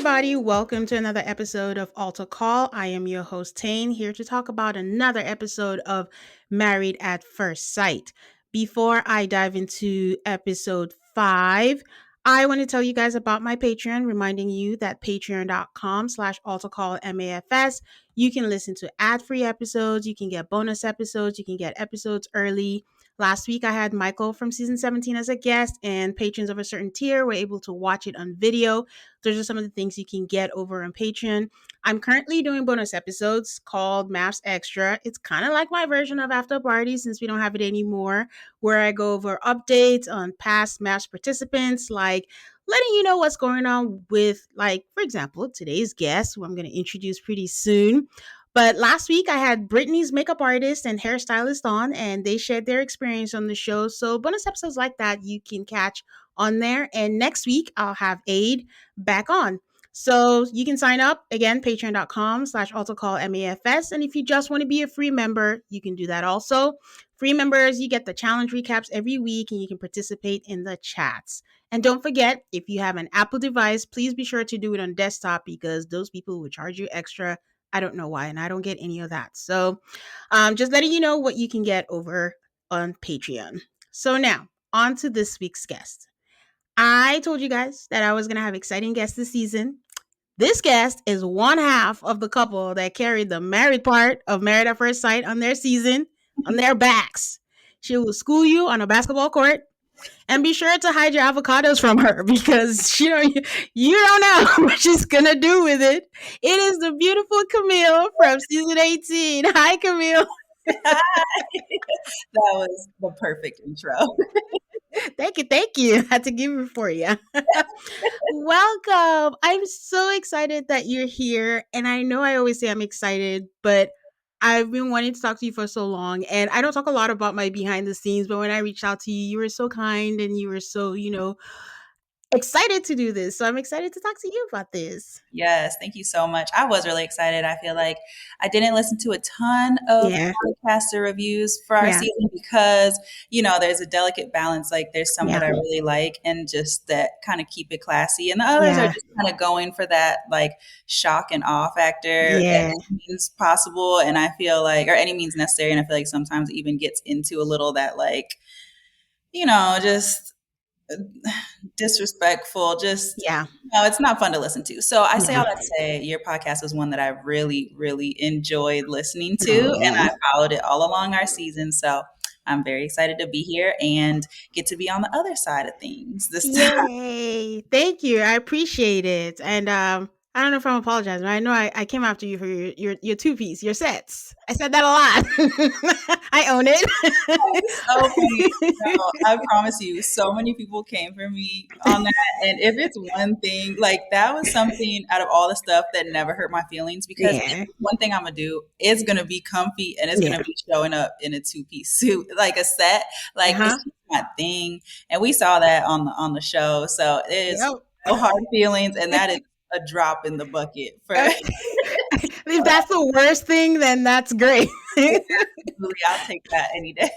everybody. Welcome to another episode of Altar Call. I am your host, Tane, here to talk about another episode of Married at First Sight. Before I dive into episode 5, I want to tell you guys about my Patreon, reminding you that patreon.com/altarcallmafs. You can listen to ad-free episodes, you can get bonus episodes, you can get episodes early. Last week, I had Michael from season 17 as a guest, and patrons of a certain tier were able to watch it on video. Those are some of the things you can get over on Patreon. I'm currently doing bonus episodes called MAFS Extra. It's kind of like my version of After Party since we don't have it anymore, where I go over updates on past MAFS participants, like letting you know what's going on with, like, for example, today's guest, who I'm going to introduce pretty soon. But last week I had Brittany's makeup artist and hairstylist on, and they shared their experience on the show. So bonus episodes like that you can catch on there. And next week I'll have Aid back on. So you can sign up again, patreon.com/autocallmafs. And if you just want to be a free member, you can do that also. Free members, you get the challenge recaps every week and you can participate in the chats. And don't forget, if you have an Apple device, please be sure to do it on desktop because those people will charge you extra. I don't know why, and I don't get any of that. So just letting you know what you can get over on Patreon. So now, on to this week's guest. I told you guys that I was going to have exciting guests this season. This guest is one half of the couple that carried the married part of Married at First Sight on their season, on their backs. She will school you on a basketball court, and be sure to hide your avocados from her because you don't know what she's going to do with it. It is the beautiful Camille from season 18. Hi, Camille. Hi. That was the perfect intro. Thank you. I had to give it for you. Welcome. I'm so excited that you're here. And I know I always say I'm excited, but I've been wanting to talk to you for so long. And I don't talk a lot about my behind the scenes, but when I reached out to you, you were so kind and you were so, excited to do this. So I'm excited to talk to you about this. Yes, thank you so much. I was really excited. I feel like I didn't listen to a ton of podcaster reviews for our season because, there's a delicate balance. Like there's some that I really like and just that kind of keep it classy. And the others are just kind of going for that like shock and awe factor at any means possible. And I feel like, or any means necessary. And I feel like sometimes it even gets into a little that like, just disrespectful, it's not fun to listen to. So I say all that to say your podcast was one that I really, really enjoyed listening to, and I followed it all along our season. So I'm very excited to be here and get to be on the other side of things this time. Yay! Thank you. I appreciate it. And I don't know if I'm apologizing, but I know I came after you for your two-piece, your sets. I said that a lot. I own it. So funny. I promise you, so many people came for me on that. And if it's one thing, like that was something out of all the stuff that never hurt my feelings because one thing I'm going to do is going to be comfy and it's going to be showing up in a two-piece suit, like a set. Like it's my thing. And we saw that on the show. So it is no hard feelings. And that is a drop in the bucket for if that's the worst thing, then that's great. I'll take that any day.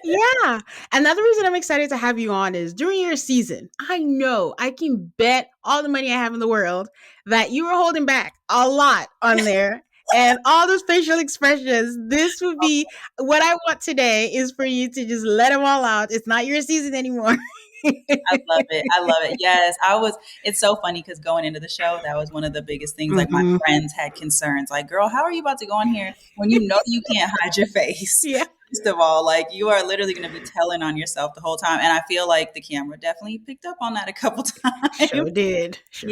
Yeah. Another reason I'm excited to have you on is during your season, I know I can bet all the money I have in the world that you were holding back a lot on there. And all those facial expressions, this would be what I want today is for you to just let them all out. It's not your season anymore. I love it. Yes, it's so funny because going into the show, that was one of the biggest things. Like my friends had concerns like, girl, how are you about to go on here when you know you can't hide your face? Yeah. First of all, like you are literally going to be telling on yourself the whole time. And I feel like the camera definitely picked up on that a couple times. Sure did. So,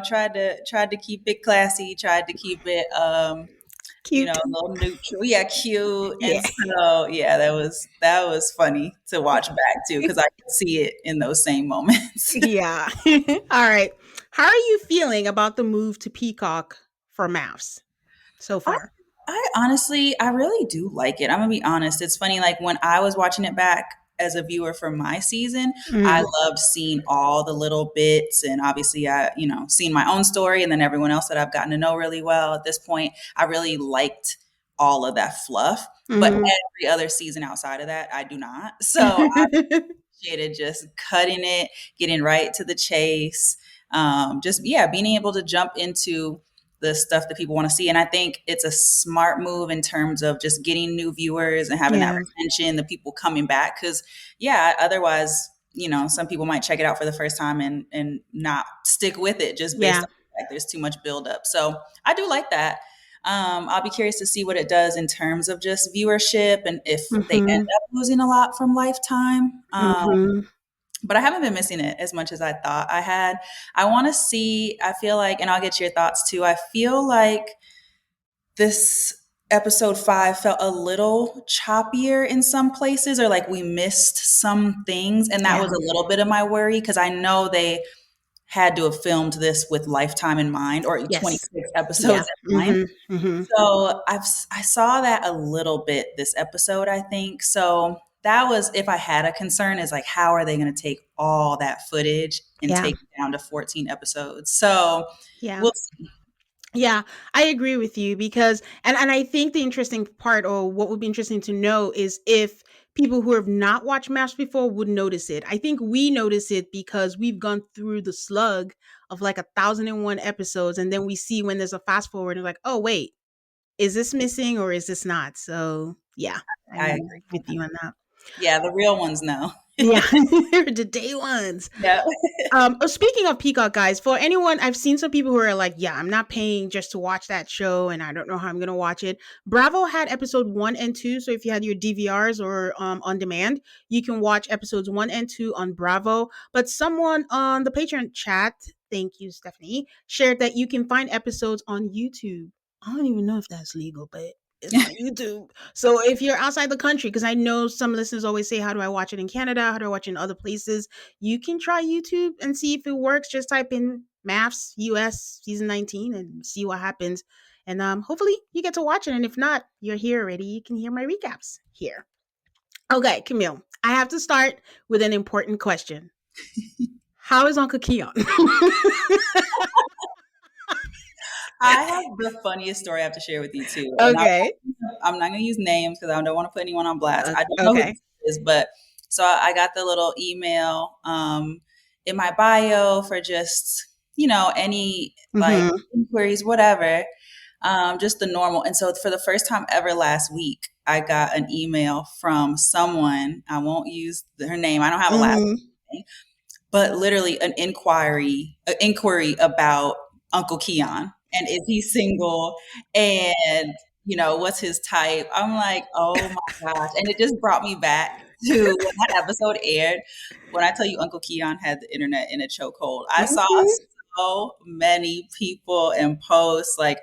tried to keep it classy, tried to keep it, cute. A little neutral. Yeah, cute. And so, that was funny to watch back too, because I could see it in those same moments. Yeah. All right. How are you feeling about the move to Peacock for MAFS so far? I honestly, I really do like it. I'm gonna be honest. It's funny, like when I was watching it back as a viewer for my season, I loved seeing all the little bits, and obviously I, seeing my own story and then everyone else that I've gotten to know really well at this point. I really liked all of that fluff, but every other season outside of that, I do not. So I appreciated just cutting it, getting right to the chase. just yeah, being able to jump into the stuff that people want to see. And I think it's a smart move in terms of just getting new viewers and having that Yeah. retention, the people coming back. Cause yeah, otherwise, some people might check it out for the first time and not stick with it just based Yeah. on the fact there's too much buildup. So I do like that. I'll be curious to see what it does in terms of just viewership and if they end Mhm. up losing a lot from Lifetime. Mhm. But I haven't been missing it as much as I thought I had. I want to see, I feel like, and I'll get your thoughts too. I feel like this episode 5 felt a little choppier in some places, or like we missed some things. And that Yeah. was a little bit of my worry because I know they had to have filmed this with Lifetime in mind, or Yes. 26 Yeah. episodes in mind. Mhm. Mhm. So I saw that a little bit this episode, I think. So that was, if I had a concern, is like, how are they going to take all that footage and Yeah. take it down to 14 episodes? So Yeah. we'll see. Yeah, I agree with you because and I think the interesting part or what would be interesting to know is if people who have not watched MAFS before would notice it. I think we notice it because we've gone through the slug of like 1,001 episodes and then we see when there's a fast forward and like, "Oh, wait, is this missing or is this not?" So, yeah, I I'm agree. with you on that. Yeah, the real ones know. Yeah, the day ones. Yeah. Speaking of Peacock, guys, for anyone, I've seen some people who are like, "Yeah, I'm not paying just to watch that show, and I don't know how I'm gonna watch it." Bravo had episode 1 and 2, so if you had your DVRs or on demand, you can watch episodes 1 and 2 on Bravo. But someone on the Patreon chat, thank you, Stephanie, shared that you can find episodes on YouTube. I don't even know if that's legal, but it's on YouTube. So if you're outside the country, because I know some listeners always say, "How do I watch it in Canada? How do I watch it in other places?" You can try YouTube and see if it works. Just type in MAFS US season 19 and see what happens. And hopefully you get to watch it. And if not, you're here already. You can hear my recaps here. Okay, Camille, I have to start with an important question. How is Uncle Keon? I have the funniest story I have to share with you too. And Okay. I'm not going to use names because I don't want to put anyone on blast. I don't know who Okay. this is, but so I got the little email in my bio for just, any like Mm-hmm. inquiries, whatever, just the normal. And so for the first time ever last week, I got an email from someone. I won't use her name. I don't have a last Mm-hmm. name, but literally an inquiry about Uncle Keon and is he single and what's his type. I'm like, oh my gosh. And it just brought me back to when that episode aired. When I tell you Uncle Keon had the internet in a chokehold, I saw Mm-hmm. so many people and posts like,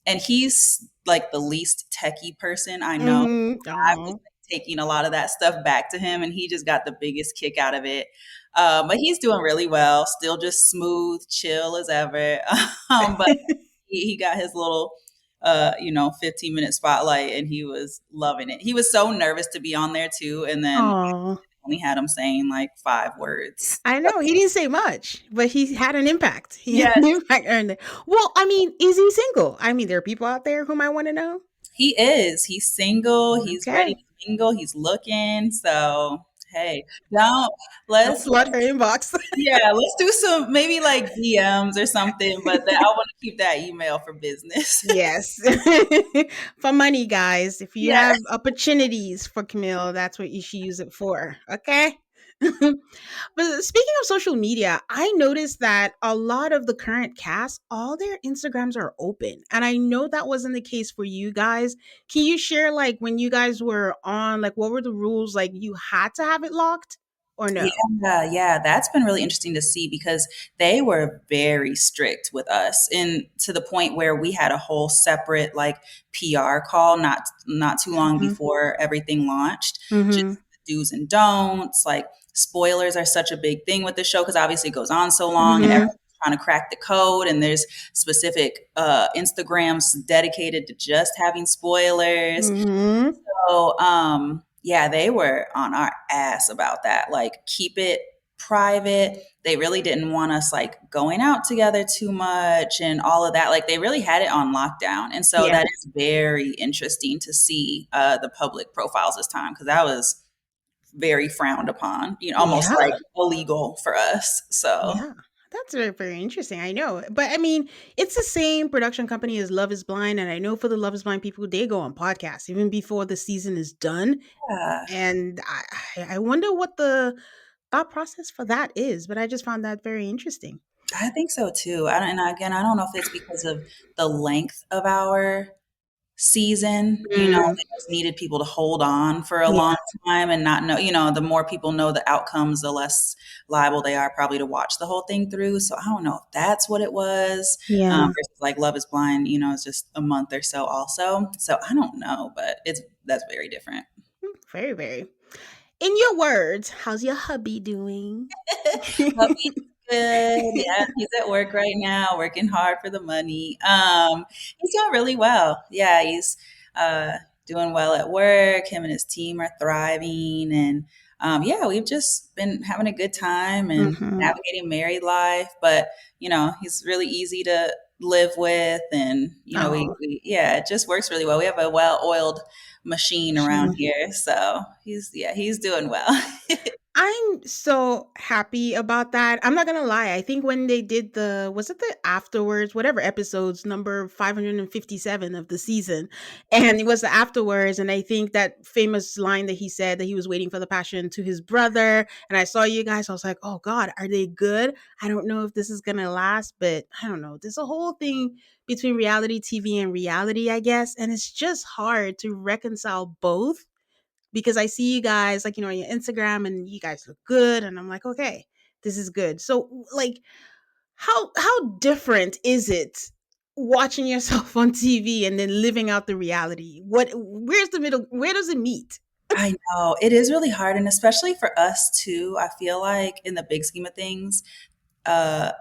and he's like the least techie person I know. Mm-hmm. I was Oh. taking a lot of that stuff back to him, and he just got the biggest kick out of it. But he's doing really well, still just smooth, chill as ever. But he got his little, 15-minute spotlight, and he was loving it. He was so nervous to be on there too, and then Oh. only had him saying like 5 words. I know he didn't say much, but he had an impact. He had Yes, an impact earned it. Well, I mean, is he single? I mean, there are people out there who might want to know. he is. He's single. He's ready Okay, to mingle. He's looking. So hey, don't don't let's flood her inbox. yeah, let's do some maybe like DMs or something. But I want to keep that email for business. Yes, for money, guys. If you Yeah. have opportunities for Camille, that's what you should use it for. Okay. But speaking of social media, I noticed that a lot of the current cast, all their Instagrams are open. And I know that wasn't the case for you guys. Can you share, like, when you guys were on, like, what were the rules? Like, you had to have it locked or no? Yeah, that's been really interesting to see because they were very strict with us, and to the point where we had a whole separate like PR call not too long Hmm. before everything launched, just Hmm. the do's and don'ts. Like spoilers are such a big thing with the show because obviously it goes on so long, and Hmm. everyone's trying to crack the code, and there's specific Instagrams dedicated to just having spoilers. Hmm. So, yeah, they were on our ass about that. Like, keep it private. They really didn't want us like going out together too much and all of that. Like, they really had it on lockdown. And so Yeah. that is very interesting to see the public profiles this time because that was very frowned upon, almost Yeah. like illegal for us. So, Yeah. That's very, very interesting. I know. But I mean, it's the same production company as Love is Blind. And I know for the Love is Blind people, they go on podcasts even before the season is done. Yeah, And I wonder what the thought process for that is. But I just found that very interesting. I think so too. And again, I don't know if it's because of the length of our season. Mm, They just needed people to hold on for a long yeah. time and not know, the more people know the outcomes, the less liable they are probably to watch the whole thing through. So I don't know if that's what it was. Yeah. Versus like Love is Blind, it's just a month or so also. So I don't know, but that's very different. Very, very. In your words, how's your hubby doing? Puppy's good. Yeah, he's at work right now, working hard for the money. He's doing really well. Yeah, he's uh, doing well at work. Him and his team are thriving, and yeah, we've just been having a good time and Hmm. navigating married life. But he's really easy to live with, and Oh, yeah, it just works really well. We have a well-oiled machine around sure. here, so he's doing well. I'm so happy about that. I'm not gonna lie. I think when they did was it the afterwards, whatever episodes, number 557 of the season, and it was the afterwards, and I think that famous line that he said that he was waiting for the passion to his brother, and I saw you guys, I was like, oh God, are they good? I don't know if this is gonna last, but I don't know. There's a whole thing between reality TV and reality, I guess, and it's just hard to reconcile both because I see you guys like, on your Instagram and you guys look good and I'm like, okay, this is good. So like how different is it watching yourself on TV and then living out the reality? Where's the middle? Where does it meet? I know. It is really hard, and especially for us too. I feel like in the big scheme of things, uh,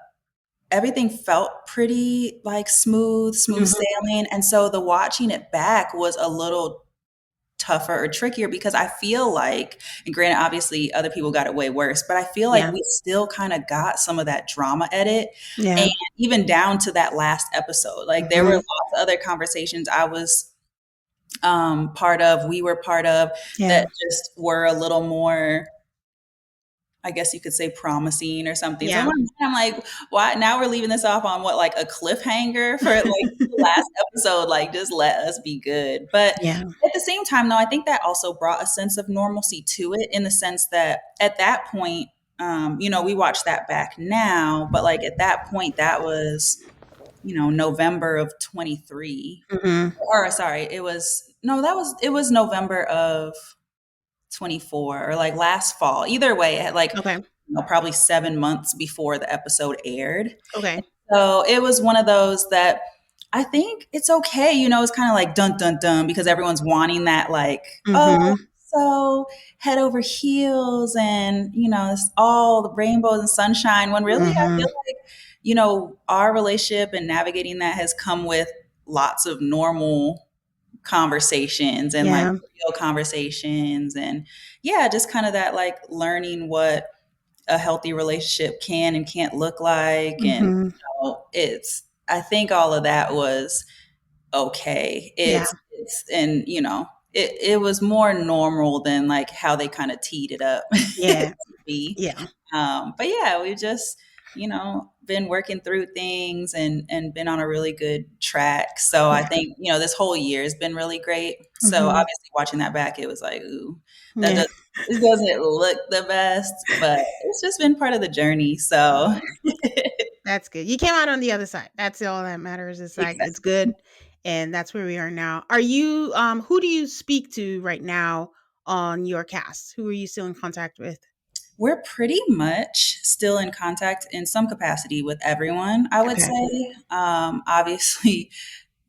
everything felt pretty like smooth Mhm. sailing, and so the watching it back was a little tougher or trickier because I feel like, and granted, obviously other people got it way worse, but I feel like Yeah. we still kind of got some of that drama edit, and Yeah. even down to that last episode. Like there were Mhm. lots of other conversations I was we were part of, Yeah. that just were a little more, I guess you could say, promising or something. So Yeah. I'm like, why now we're leaving this off on what, like a cliffhanger for like the last episode? Like, just let us be good. But Yeah. at the same time, though, I think that also brought a sense of normalcy to it, in the sense that at that point, we watch that back now, but like at that point, that was, November of 23. Mhm. Or sorry, it was no, it was November of 24, or like last fall. Either way, it had like, Okay. probably 7 months before the episode aired. Okay. So it was one of those that I think it's okay. It's kind of like dun dun dun, because everyone's wanting that, like, oh, Mhm. so head over heels, and it's all the rainbows and sunshine. When really, I Mhm. feel like our relationship and navigating that has come with lots of normal conversations and like Yeah. real conversations, and yeah, just kind of that, like, learning what a healthy relationship can and can't look like. And Mhm. it's I think all of that was okay. Yeah. And it was more normal than like how they kind of teed it up to Yeah. be. Yeah. But yeah, we've just, been working through things, and been on a really good track. So I Yeah. think, this whole year has been really great. So Mhm. obviously watching that back, it was like, ooh, that Yeah. does it doesn't look the best, but it's just been part of the journey. So That's good. You came out on the other side. That's all that matters. It's like it's exactly. good, and that's where we are now. Are you who do you speak to right now on your cast? Who are you still in contact with? We're pretty much still in contact in some capacity with everyone, I would Okay. say. Obviously,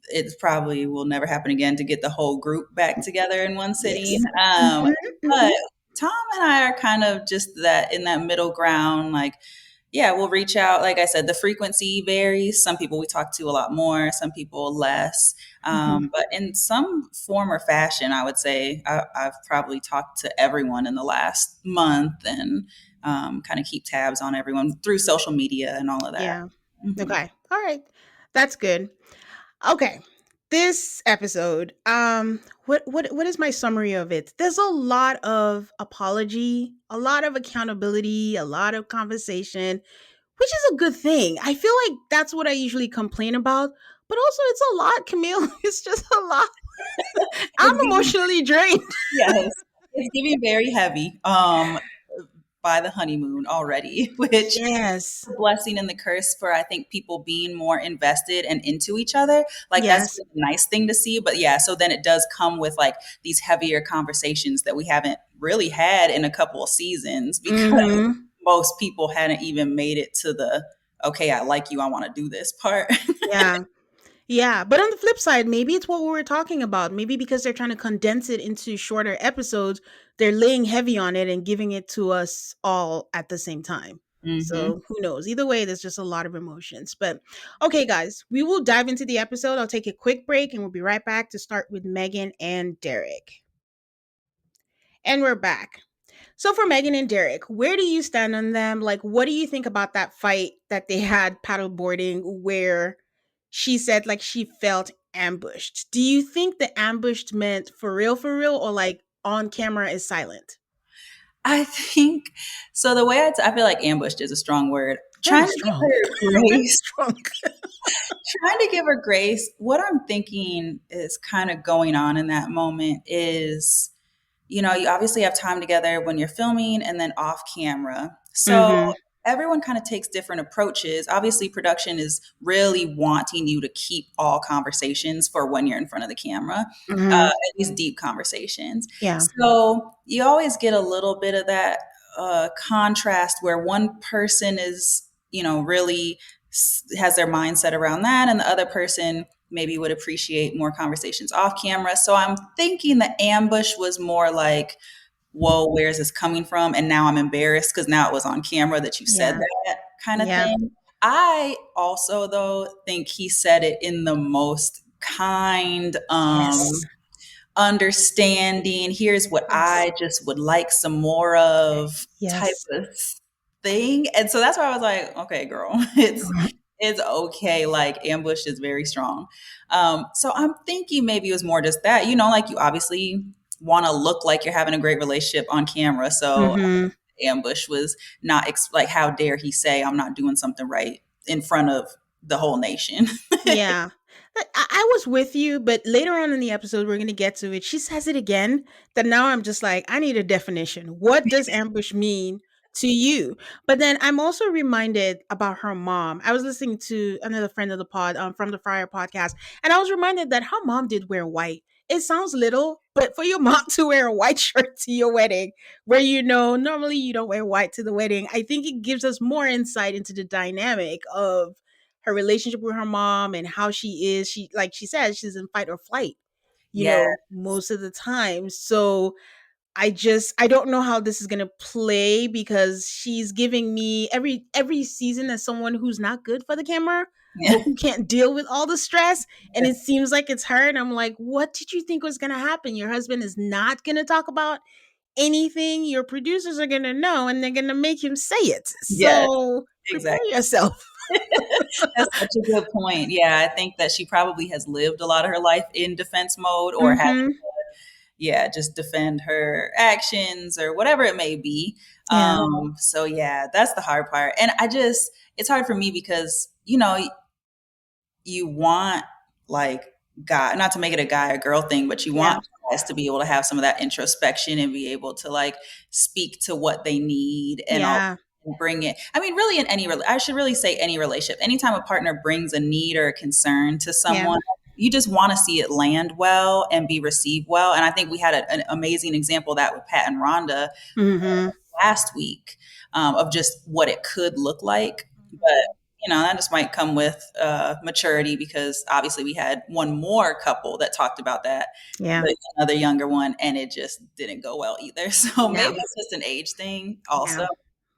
it probably will never happen again to get the whole group back together in one sitting. Yes. Mhm. But Mhm. Tom and I are kind of just that, in that middle ground. Like, yeah, we'll reach out. Like I said, the frequency varies. Some people we talk to a lot more, some people less. Mhm. But in some form or fashion, I would say I've probably talked to everyone in the last month, and kind of keep tabs on everyone through social media and all of that. Yeah. Mhm. Okay. All right. That's good. Okay. This episode, what is my summary of it? There's a lot of apology, a lot of accountability, a lot of conversation, which is a good thing. I feel like that's what I usually complain about, but also it's a lot, Camille. It's just a lot. I'm It's giving, emotionally drained. yes, it's giving very heavy. By the honeymoon already, which Yes. the blessing and the curse for I think people being more invested and into each other. Like that's Yes. a nice thing to see. But yeah, so then it does come with like these heavier conversations that we haven't really had in a couple of seasons because Mm-hmm. most people hadn't even made it to the okay, I like you, I want to do this part. Yeah. Yeah, but on the flip side, maybe it's what we were talking about. Maybe because they're trying to condense it into shorter episodes, they're laying heavy on it and giving it to us all at the same time. Hmm. So who knows? Either way, there's just a lot of emotions. But okay, guys, we will dive into the episode. I'll take a quick break and we'll be right back to start with Megan and Derek. And we're back. So for Megan and Derek, where do you stand on them? Like, what do you think about that fight that they had paddleboarding where she said like she felt ambushed? Do you think the ambushed meant for real, or like on camera is silent? I think so. The way I feel like ambushed is a strong word. Very Trying to give strong. her Very grace strong. trying to give her grace. What I'm thinking is kind of going on in that moment is, you obviously have time together when you're filming and then off camera. So Mm-hmm. everyone kind of takes different approaches. Obviously, production is really wanting you to keep all conversations for when you're in front of the camera, Mm-hmm. at least deep conversations. Yeah. So you always get a little bit of that contrast where one person is, really has their mindset around that, and the other person maybe would appreciate more conversations off camera. So I'm thinking the ambush was more like, whoa, where is this coming from? And now I'm embarrassed because now it was on camera that you said Yeah. that kind of Yeah. thing. I also, though, think he said it in the most kind, Yes. understanding, here's what Yes. I just would like some more of type Yes. of thing. And so that's why I was like, okay, girl, it's okay. Like ambush is very strong. So I'm thinking maybe it was more just that, like you obviously want to look like you're having a great relationship on camera. So Mm-hmm. ambush was not like, how dare he say I'm not doing something right in front of the whole nation. Yeah. I was with you, but later on in the episode, we're going to get to it. She says it again. That now I'm just like, I need a definition. What does ambush mean to you? But then I'm also reminded about her mom. I was listening to another friend of the pod from the Friar podcast, and I was reminded that her mom did wear white. It sounds little, but for your mom to wear a white shirt to your wedding, where normally you don't wear white to the wedding, I think it gives us more insight into the dynamic of her relationship with her mom and how she is. She, like she says, she's in fight or flight, Yeah. most of the time. So I don't know how this is gonna play because she's giving me every season as someone who's not good for the camera or Yeah. who can't deal with all the stress. And it seems like it's her. And I'm like, what did you think was gonna happen? Your husband is not gonna talk about anything. Your producers are gonna know and they're gonna make him say it. Yeah, So prepare exactly. yourself. That's such a good point. Yeah, I think that she probably has lived a lot of her life in defense mode or having Mm-hmm. yeah, just defend her actions or whatever it may be. Yeah. So yeah, that's the hard part. And it's hard for me because, you want like guy, not to make it a guy or girl thing, but you Yeah. want guys to be able to have some of that introspection and be able to like speak to what they need and all Yeah. and bring it. I mean, really in I should really say any relationship. Anytime a partner brings a need or a concern to Yeah. someone, you just want to see it land well and be received well. And I think we had an amazing example of that with Pat and Rhonda Mhm. last week, of just what it could look like. But Mhm. that just might come with maturity because obviously we had one more couple that talked about that, Yeah. but another younger one, and it just didn't go well either. So Yeah. maybe it's just an age thing Yeah. also.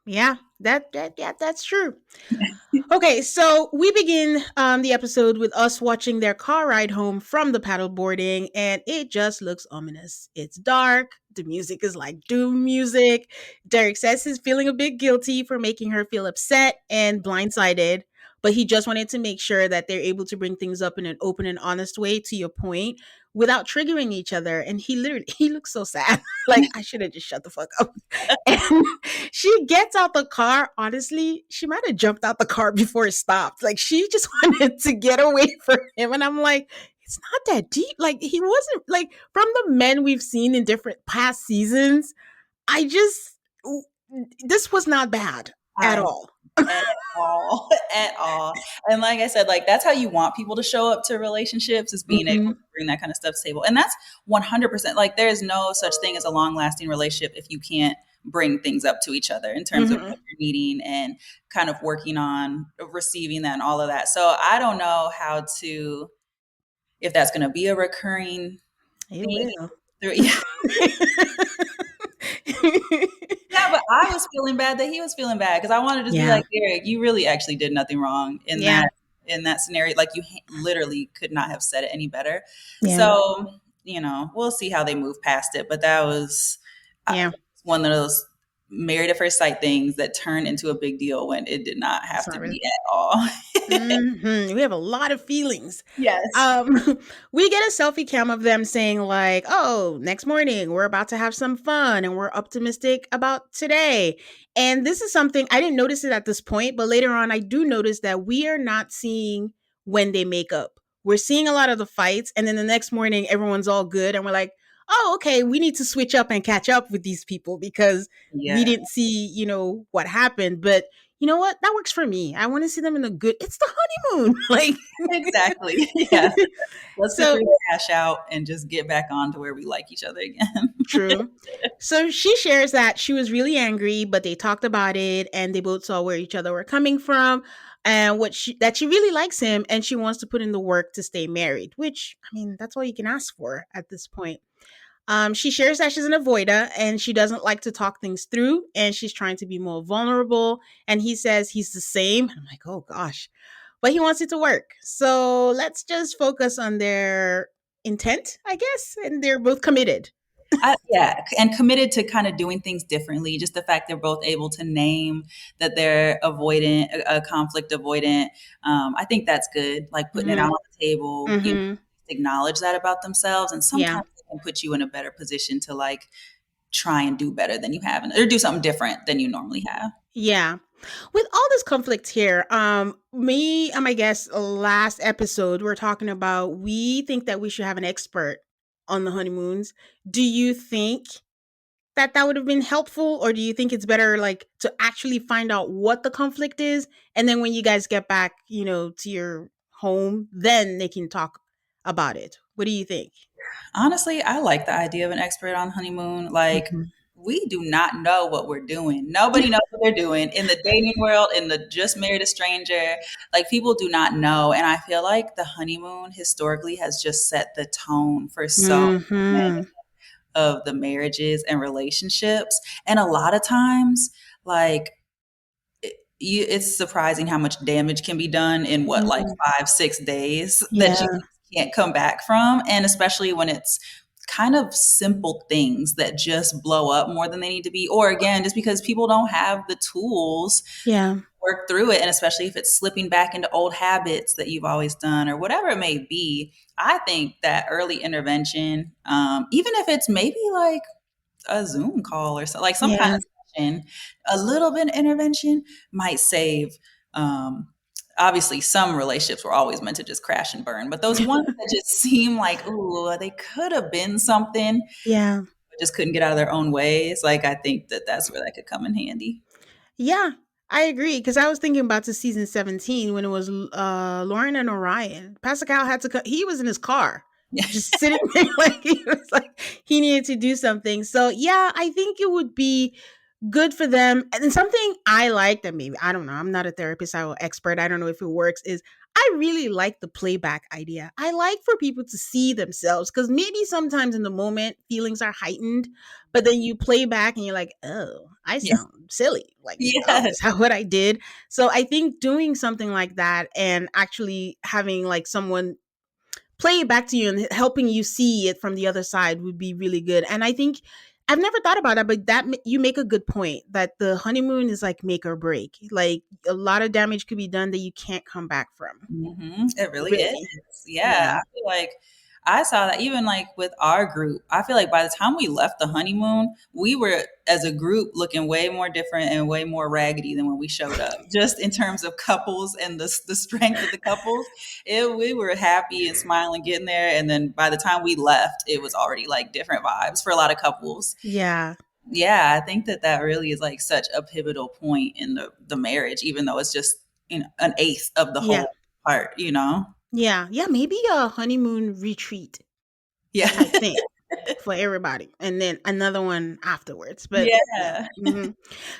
Yeah. Yeah, that's true. Okay, so we begin the episode with us watching their car ride home from the paddleboarding, and it just looks ominous. It's dark. The music is like doom music. Derek says he's feeling a bit guilty for making her feel upset and blindsided. but he just wanted to make sure that they're able to bring things up in an open and honest way, to your point, without triggering each other. And he looks so sad. Like, I should have just shut the fuck up. And she gets out the car. Honestly, she might have jumped out the car before it stopped. Like, she just wanted to get away from him. And I'm like, it's not that deep. Like, he wasn't, like, from the men we've seen in different past seasons, I just, this was not bad at I all. at all, at all. And like I said, like that's how you want people to show up to relationships, is being able Mm-hmm. to bring that kind of stuff to the table. And that's 100%. Like there is no such thing as a long lasting relationship if you can't bring things up to each other in terms of Mm-hmm. what you're needing and kind of working on receiving that and all of that. So I don't know how to, if that's going to be a recurring It thing. will. Yeah. Yeah, but I was feeling bad that he was feeling bad because I wanted to just be Yeah. like, Derek, you really actually did nothing wrong Yeah. in that scenario. Like you literally could not have said it any better. Yeah. So, we'll see how they move past it. But that was Yeah. one of those married at first sight things that turned into a big deal when it did not It's have to not really. be at all. We have a lot of feelings. Yes. Um, we get a selfie cam of them saying like, "Oh, next morning we're about to have some fun and we're optimistic about today." And this is something I didn't notice it at this point, but later on I do notice that we are not seeing when they make up. We're seeing a lot of the fights, and then the next morning everyone's all good, and we're like, "Oh, okay, we need to switch up and catch up with these people because we Yeah, didn't see, what happened." But you know what? That works for me. I want to see them in the good. It's the honeymoon. Like, exactly. Yeah. Let's get so the cash out and just get back on to where we like each other again. true. So she shares that she was really angry, but they talked about it and they both saw where each other were coming from, and that she really likes him and she wants to put in the work to stay married, which, I mean, that's all you can ask for at this point. She shares that she's an avoider and she doesn't like to talk things through and she's trying to be more vulnerable. And he says he's the same. I'm like, oh gosh, but he wants it to work. So let's just focus on their intent, I guess. And they're both committed. Yeah, and committed to kind of doing things differently. Just the fact they're both able to name that they're avoidant, a conflict avoidant. I think that's good. Like putting it out Mm-hmm. on the table, Mm-hmm. acknowledge that about themselves, and Yeah. sometimes it can put you in a better position to like try and do better than you have, or do something different than you normally have. Yeah. With all this conflict here, me and my guest last episode, we're talking about we think that we should have an expert on the honeymoons. Do you think that would have been helpful, or do you think it's better like to actually find out what the conflict is, and then when you guys get back, to your home, then they can talk about it? What do you think? Honestly, I like the idea of an expert on honeymoon. Like, Mhm. we do not know what we're doing. Nobody knows what they're doing in the dating world, in the just married a stranger. Like, people do not know. And I feel like the honeymoon historically has just set the tone for so many Mhm. of the marriages and relationships. And a lot of times, like, it's surprising how much damage can be done in what, like Mhm. 5, 6 days that you Yeah. can't come back from. And especially when it's kind of simple things that just blow up more than they need to be. Or again, just because people don't have the tools Yeah. to work through it. And especially if it's slipping back into old habits that you've always done or whatever it may be. I think that early intervention, even if it's maybe like a Zoom call or so, like some kind Yeah. of session, a little bit of intervention might save. Um, Obviously, some relationships were always meant to just crash and burn, but those ones that just seem like, ooh, they could have been something, Yeah. but just couldn't get out of their own ways. Like, I think that that's where that could come in handy. Yeah, I agree because I was thinking about the season 17 when it was Lauren and Orion. Pascal had to he was in his car Yeah. just sitting there like he was like he needed to do something. So, yeah, I think it would be good for them. And something I like that maybe, I don't know, I'm not a therapist or expert. I don't know if it works, is I really like the playback idea. I like for people to see themselves because maybe sometimes in the moment feelings are heightened, but then you play back and you're like, oh, I Yeah. sound silly. Like, oh, Yes. is that what I did? So I think doing something like that and actually having like someone play it back to you and helping you see it from the other side would be really good. And I think I've never thought about that, but you make a good point that the honeymoon is like make or break. Like a lot of damage could be done that you can't come back from. It really is. Really. Yeah, Yeah. I feel like I saw that even like with our group. I feel like by the time we left the honeymoon, we were as a group looking way more different and way more raggedy than when we showed up. Just in terms of couples and the strength of the couples, we were happy and smiling getting there, and then by the time we left, it was already like different vibes for a lot of couples. Yeah. Yeah, I think that that really is like such a pivotal point in the marriage, even though it's just an eighth of the Yeah. whole part, you know? Yeah. Yeah. Maybe a honeymoon retreat Yeah. type thing for everybody, and then another one afterwards. But yeah. Yeah.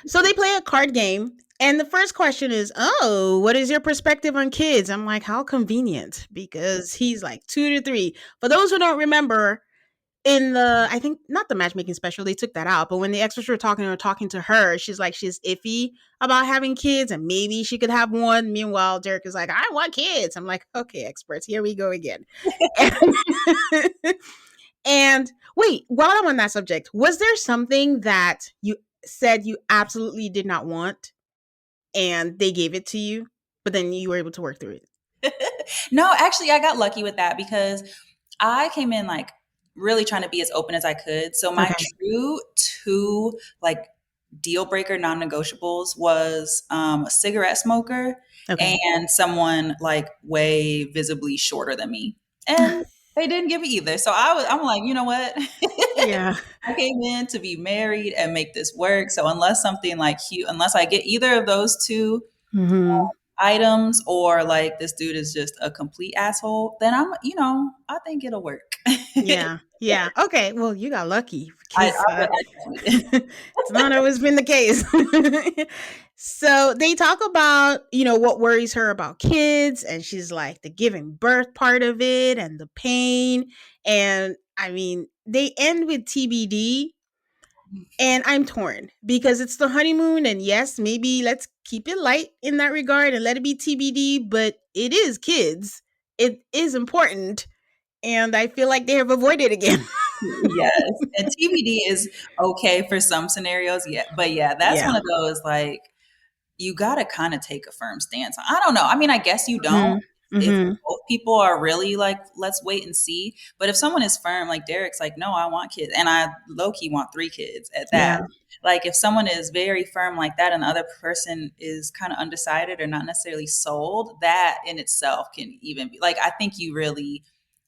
So they play a card game, and the first question is, "Oh, what is your perspective on kids?" I'm like, "How convenient," because he's like 2 to 3. For those who don't remember, in the I think not the matchmaking special, they took that out. But when the extras were talking to her, she's like she's iffy about having kids, and maybe she could have one. Meanwhile, Derek is like, "I want kids." I'm like, "Okay, experts, here we go again." And wait, while I'm on that subject, was there something that you said you absolutely did not want and they gave it to you, but then you were able to work through it? No, actually, I got lucky with that because I came in like really trying to be as open as I could. So my Okay. true two like deal breaker non-negotiables was a cigarette smoker Okay. and someone like way visibly shorter than me. And they didn't give me either. So I'm like, you know what? Yeah. I came in to be married and make this work. So unless something like huge, unless I get either of those two Mhm. items or like this dude is just a complete asshole, then I think it'll work. Yeah. Yeah. Okay. Well, you got lucky because I definitely did. it's not always been the case. So they talk about, what worries her about kids, and she's like the giving birth part of it and the pain. And I mean, they end with TBD, and I'm torn because it's the honeymoon. And yes, maybe let's keep it light in that regard and let it be TBD, but it is kids. It is important. And I feel like they have avoided again. Yes, and TBD is okay for some scenarios, yeah, but yeah, that's Yeah. one of those like you got to kind of take a firm stance. I don't know. I mean, I guess you don't Hmm. if Hmm. both people are really like, let's wait and see. But if someone is firm, like Derek's like, no, I want kids. And I low key want 3 kids at that. Yeah. Like if someone is very firm like that and the other person is kind of undecided or not necessarily sold, that in itself can even be like, I think you really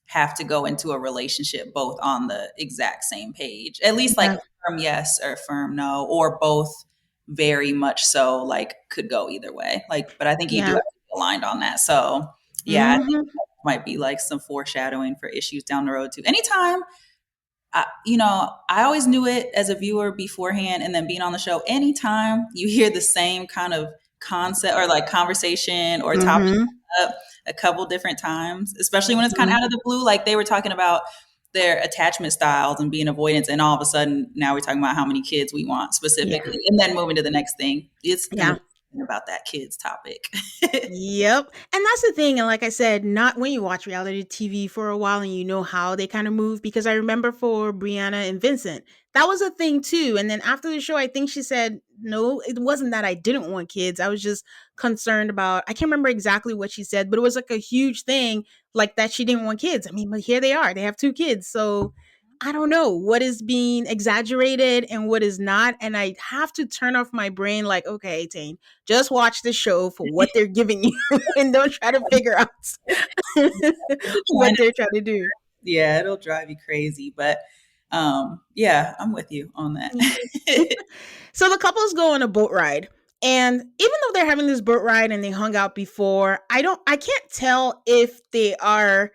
have to go into a relationship both on the exact same page, at least like Yeah. a firm yes or a firm no, or both very much so like could go either way. Like, but I think you do Yeah. have to be aligned on that. So yeah, I think Hmm. that might be like some foreshadowing for issues down the road too. Anytime I always knew it as a viewer beforehand and then being on the show, anytime you hear the same kind of concept or like conversation or topic Hmm. up a couple different times, especially when it's kind of Hmm. out of the blue, like they were talking about their attachment styles and being avoidance, and all of a sudden now we're talking about how many kids we want Yeah. specifically, and then moving to the next thing, it's going to Yeah. be about that kids topic. Yep. And that's the thing. And like I said, not when you watch reality TV for a while and you know how they kind of move. Because I remember for Brianna and Vincent, that was a thing too. And then after the show, I think she said, no, it wasn't that I didn't want kids. I was just concerned about, I can't remember exactly what she said, but it was like a huge thing, like that she didn't want kids. I mean, but here they are. They have 2 kids. So I don't know what is being exaggerated and what is not. And I have to turn off my brain like, okay, Tane, just watch the show for what they're giving you and don't try to figure out what they're trying to do. Yeah, it'll drive you crazy, but yeah, I'm with you on that. Yeah. So the couples go on a boat ride. And even though they're having this boat ride and they hung out before, I can't tell if they are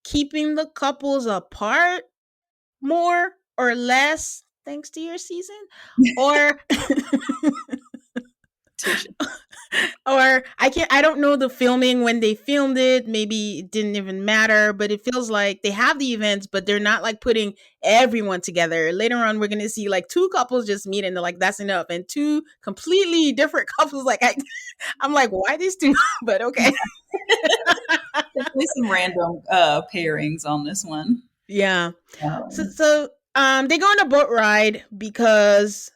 keeping the couples apart more or less thanks to your season, or Touche. or I don't know the filming when they filmed it. Maybe it didn't even matter, but it feels like they have the events, but they're not like putting everyone together. Later on, we're gonna see like 2 couples just meet and they're like, that's enough. And 2 completely different couples, like I'm like, why these two? But okay. Definitely some random pairings on this one. Yeah. So Um, so They go on a boat ride because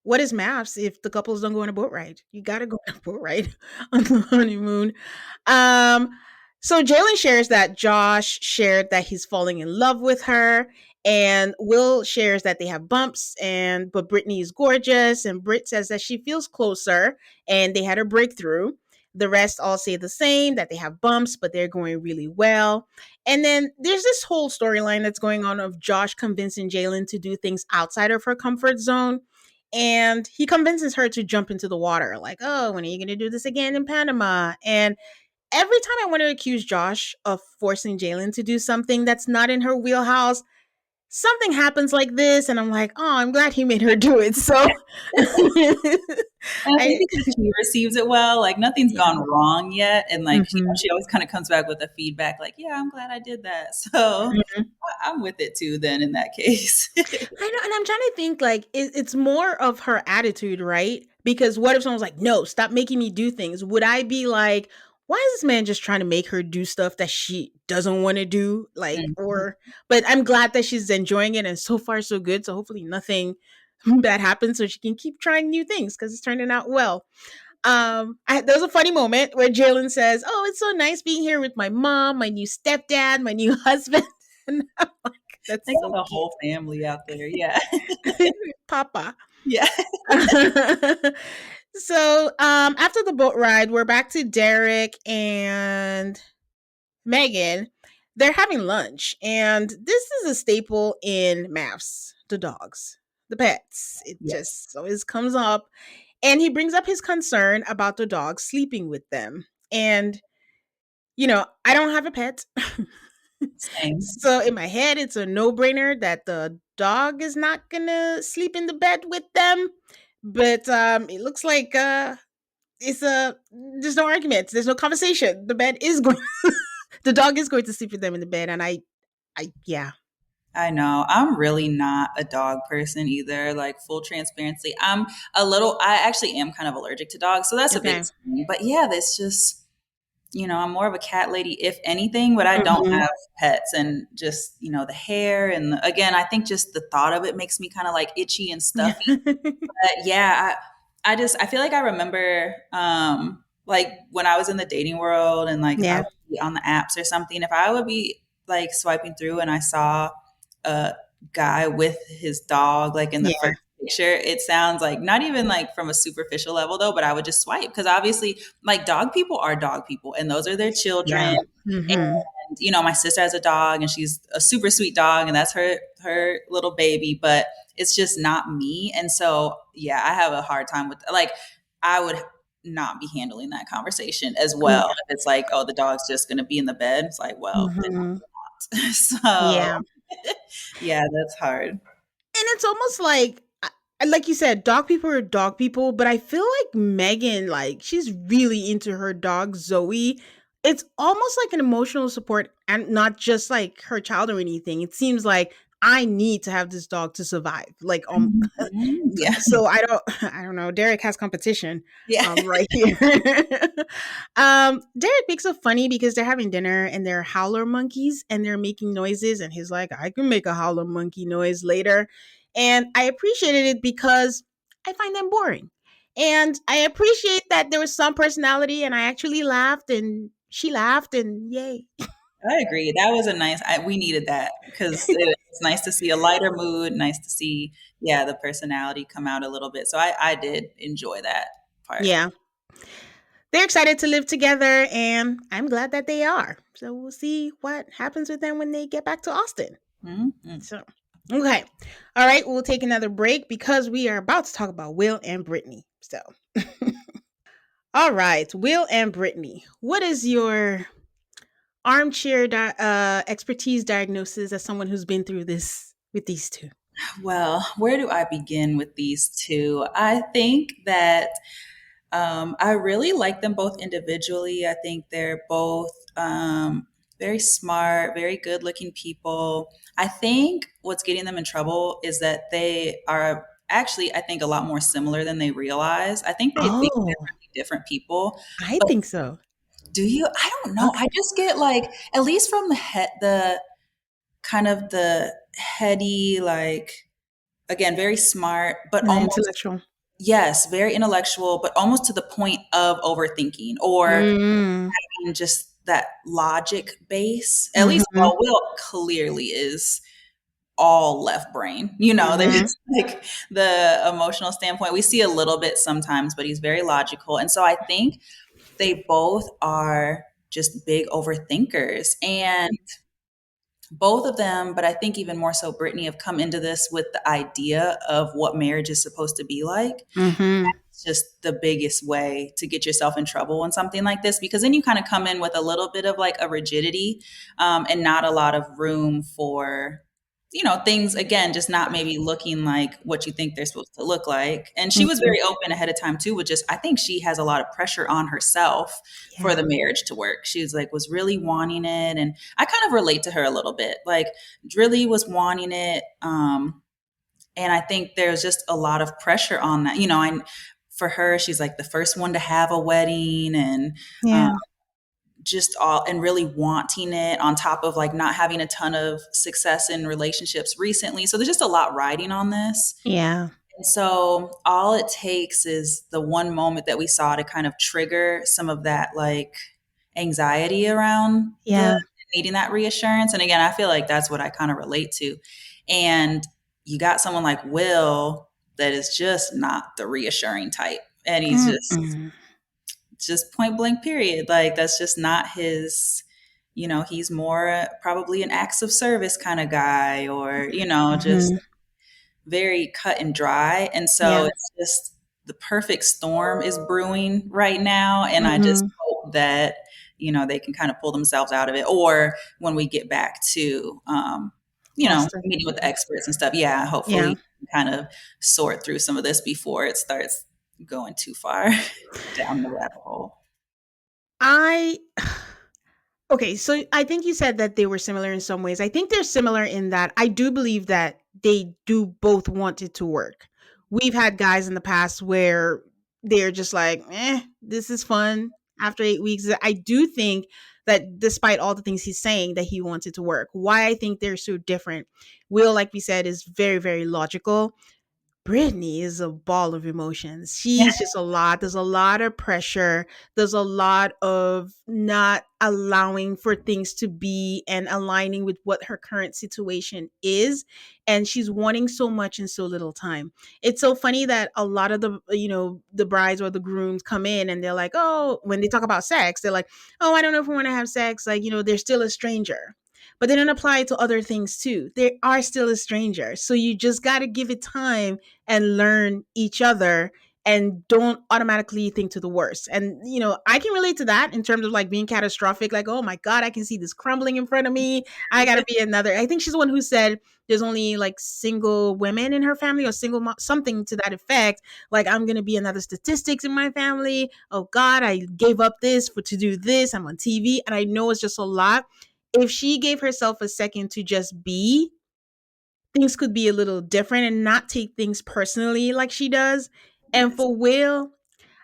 what is MAFS if the couples don't go on a boat ride? You gotta go on a boat ride on the honeymoon. Um, so Jalen shares that Josh shared that he's falling in love with her, and Will shares that they have bumps, and but Brittany is gorgeous, and Britt says that she feels closer, and they had a breakthrough. The rest all say the same, that they have bumps, but they're going really well. And then there's this whole storyline that's going on of Josh convincing Jalen to do things outside of her comfort zone. And he convinces her to jump into the water, like, oh, when are you going to do this again in Panama? And every time I want to accuse Josh of forcing Jalen to do something that's not in her wheelhouse, something happens like this. And I'm like, oh, I'm glad he made her do it. So And I think I, because she receives it well, like nothing's yeah. gone wrong yet. And like, Mm-hmm. she always kind of comes back with a feedback, like, yeah, I'm glad I did that. So Mm-hmm. I'm with it too, then in that case. I know, and I'm trying to think like it's more of her attitude, right? Because what if someone's like, "No, stop making me do things"? Would I be like, "Why is this man just trying to make her do stuff that she doesn't want to do?" Like, Mhm. or, but I'm glad that she's enjoying it, and so far so good. So hopefully nothing bad happens, so she can keep trying new things because it's turning out well. There was a funny moment where Jalen says, "Oh, it's so nice being here with my mom, my new stepdad, my new husband," and I'm like, They "That's got so the cute, whole family out there. Yeah. Papa." Yeah. So after the boat ride, we're back to Derek and Megan. They're having lunch, and this is a staple in MAFS, the dogs, the pets. It Yes. just always comes up. And he brings up his concern about the dog sleeping with them. And, I don't have a pet. Same. So in my head, it's a no brainer that the dog is not going to sleep in the bed with them. But it looks like it's a there's no argument. There's no conversation. The bed is going the dog is going to sleep with them in the bed. And yeah. I know. I'm really not a dog person either. Like full transparency. I actually am kind of allergic to dogs. So that's a big Okay. thing. But yeah, that's just, I'm more of a cat lady, if anything, but I don't Hmm. have pets and just, the hair. And again, I think just the thought of it makes me kind of like itchy and stuffy. But yeah, I feel like I remember like when I was in the dating world and like if I Yeah. would be on the apps or something, if I would be like swiping through and I saw a guy with his dog like in the Yeah. first picture, it sounds like not even like from a superficial level though, but I would just swipe because obviously like dog people are dog people and those are their Yeah. children. Hmm. And my sister has a dog and she's a super sweet dog and that's her little baby, but it's just not me. And so, yeah, I have a hard time with like I would not be handling that conversation as well. Yeah. If it's like, oh, the dog's just going to be in the bed. It's like, well, then Hmm. not. So, Yeah. yeah, that's hard. And it's almost like you said, dog people are dog people, but I feel like Megan, like she's really into her dog Zoe. It's almost like an emotional support and not just like her child or anything. It seems like I need to have this dog to survive. Like Mhm. Yeah. so I don't know. Derek has competition Yeah. right here. Derek makes it funny because they're having dinner and they're howler monkeys and they're making noises and he's like, I can make a howler monkey noise later. And I appreciated it because I find them boring. And I appreciate that there was some personality and I actually laughed and she laughed and yay. I agree. That was a we needed that because it's nice to see a lighter mood, nice to see, yeah, the personality come out a little bit. So I did enjoy that part. Yeah. They're excited to live together and I'm glad that they are. So we'll see what happens with them when they get back to Austin. Mhm. So, okay. All right. We'll take another break because we are about to talk about Will and Brittany. So, all right. Will and Brittany, what is your armchair expertise diagnosis as someone who's been through this with these two? Well, where do I begin with these two? I think that I really like them both individually. I think they're both very smart, very good looking people. I think what's getting them in trouble is that they are actually, I think, a lot more similar than they realize. I think they think Oh, differently, different people. I But think so. do you? I don't know. Okay. I just get like, at least from kind of the heady, like, again, very smart, but And almost, intellectual. yes, very intellectual, but almost to the point of overthinking or Mm. having just that logic base. At least, Mhm. well, Will clearly is all left brain. You know, Mhm. there's like the emotional standpoint. We see a little bit sometimes, but he's very logical. And so I think they both are just big overthinkers. And both of them, but I think even more so Brittany, have come into this with the idea of what marriage is supposed to be like. Mhm. It's just the biggest way to get yourself in trouble in something like this, because then you kind of come in with a little bit of like a rigidity, and not a lot of room for, things, again, just not maybe looking like what you think they're supposed to look like. And she was Mhm. very open ahead of time too, with just, I think she has a lot of pressure on herself for Yeah. the marriage to work. She was like, was really wanting it. And I kind of relate to her a little bit. Like, really was wanting it. And I think there's just a lot of pressure on that. For her, she's like the first one to have a wedding, and um, Yeah. just all, and really wanting it on top of like not having a ton of success in relationships recently. So there's just a lot riding on this. Yeah. And so all it takes is the one moment that we saw to kind of trigger some of that like anxiety around the Yeah. needing that reassurance. And again, I feel like that's what I kind of relate to. And you got someone like Will that is just not the reassuring type. And he's Mm-mm. just point blank period. Like that's just not his, he's more probably an acts of service kind of guy, or, just Mhm. very cut and dry. And so Yeah. it's just the perfect storm is brewing right now. And I just Mhm. hope that, they can kind of pull themselves out of it. Or when we get back to, Boston. meeting with the experts and stuff, yeah, Yeah. hopefully kind of sort through some of this before it starts going too far down the rabbit hole. I Okay, so I think you said that they were similar in some ways. I think they're similar in that I do believe that they do both want it to work. We've had guys in the past where they're just like, this is fun after 8 weeks. I do think that despite all the things he's saying, that he wants it to work. Why I think they're so different. Will, like we said, is very, very logical. Brittany is a ball of emotions. She's just a lot. There's a lot of pressure. There's a lot of not allowing for things to be and aligning with what her current situation is. And she's wanting so much in so little time. It's so funny that a lot of the brides or the grooms come in and they're like, oh, when they talk about sex, they're like, oh, I don't know if we want to have sex. Like, they're still a stranger. But they don't apply it to other things too. They are still a stranger. So you just got to give it time and learn each other and don't automatically think to the worst. And I can relate to that in terms of like being catastrophic, like, oh my God, I can see this crumbling in front of me. I gotta be another. I think she's the one who said there's only like single women in her family, or something to that effect. Like, I'm gonna be another statistics in my family. Oh God, I gave up this to do this. I'm on TV. And I know it's just a lot. If she gave herself a second to just be, things could be a little different and not take things personally like she does. And Yes. for Will,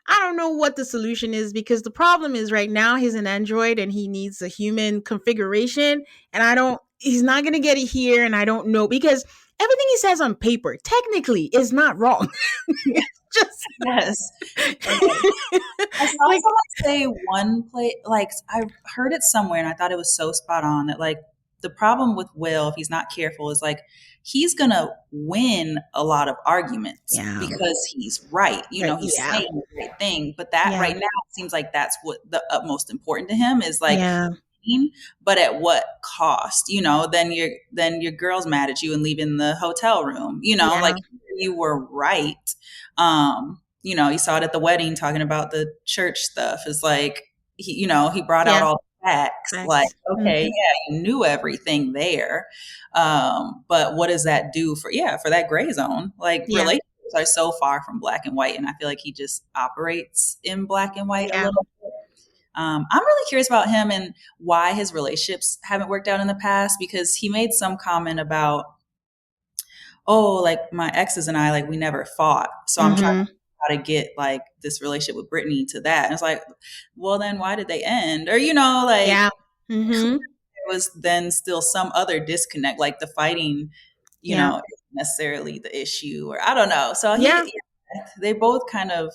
I don't know what the solution is, because the problem is right now he's an android and he needs a human configuration. And he's not going to get it here. And I don't know, because everything he says on paper technically is not wrong. It's just Yes. Yes. I saw like, someone say one place, like I heard it somewhere, and I thought it was so spot on that like the problem with Will, if he's not careful, is like he's gonna win a lot of arguments yeah, because he's right. right, He's yeah, saying the right thing, but that yeah, right now seems like that's what the utmost important to him is, like, yeah, but at what cost? Then your girl's mad at you and leaving the hotel room. Like yeah, you were right. You saw it at the wedding talking about the church stuff. Is like he brought out yeah, all the facts. Like, facts. okay, yeah, you knew everything there. But what does that do for that gray zone? Like Yeah, relationships are so far from black and white, and I feel like he just operates in black and white a yeah, little bit. I'm really curious about him and why his relationships haven't worked out in the past, because he made some comment about, oh, like my exes and I, like we never fought. So I'm trying mm-hmm, how to get like this relationship with Brittany to that. And it's like, well, then why did they end? Or, like yeah, mm-hmm, was then still some other disconnect, like the fighting, Yeah. isn't necessarily the issue, or I don't know. So Yeah. they both kind of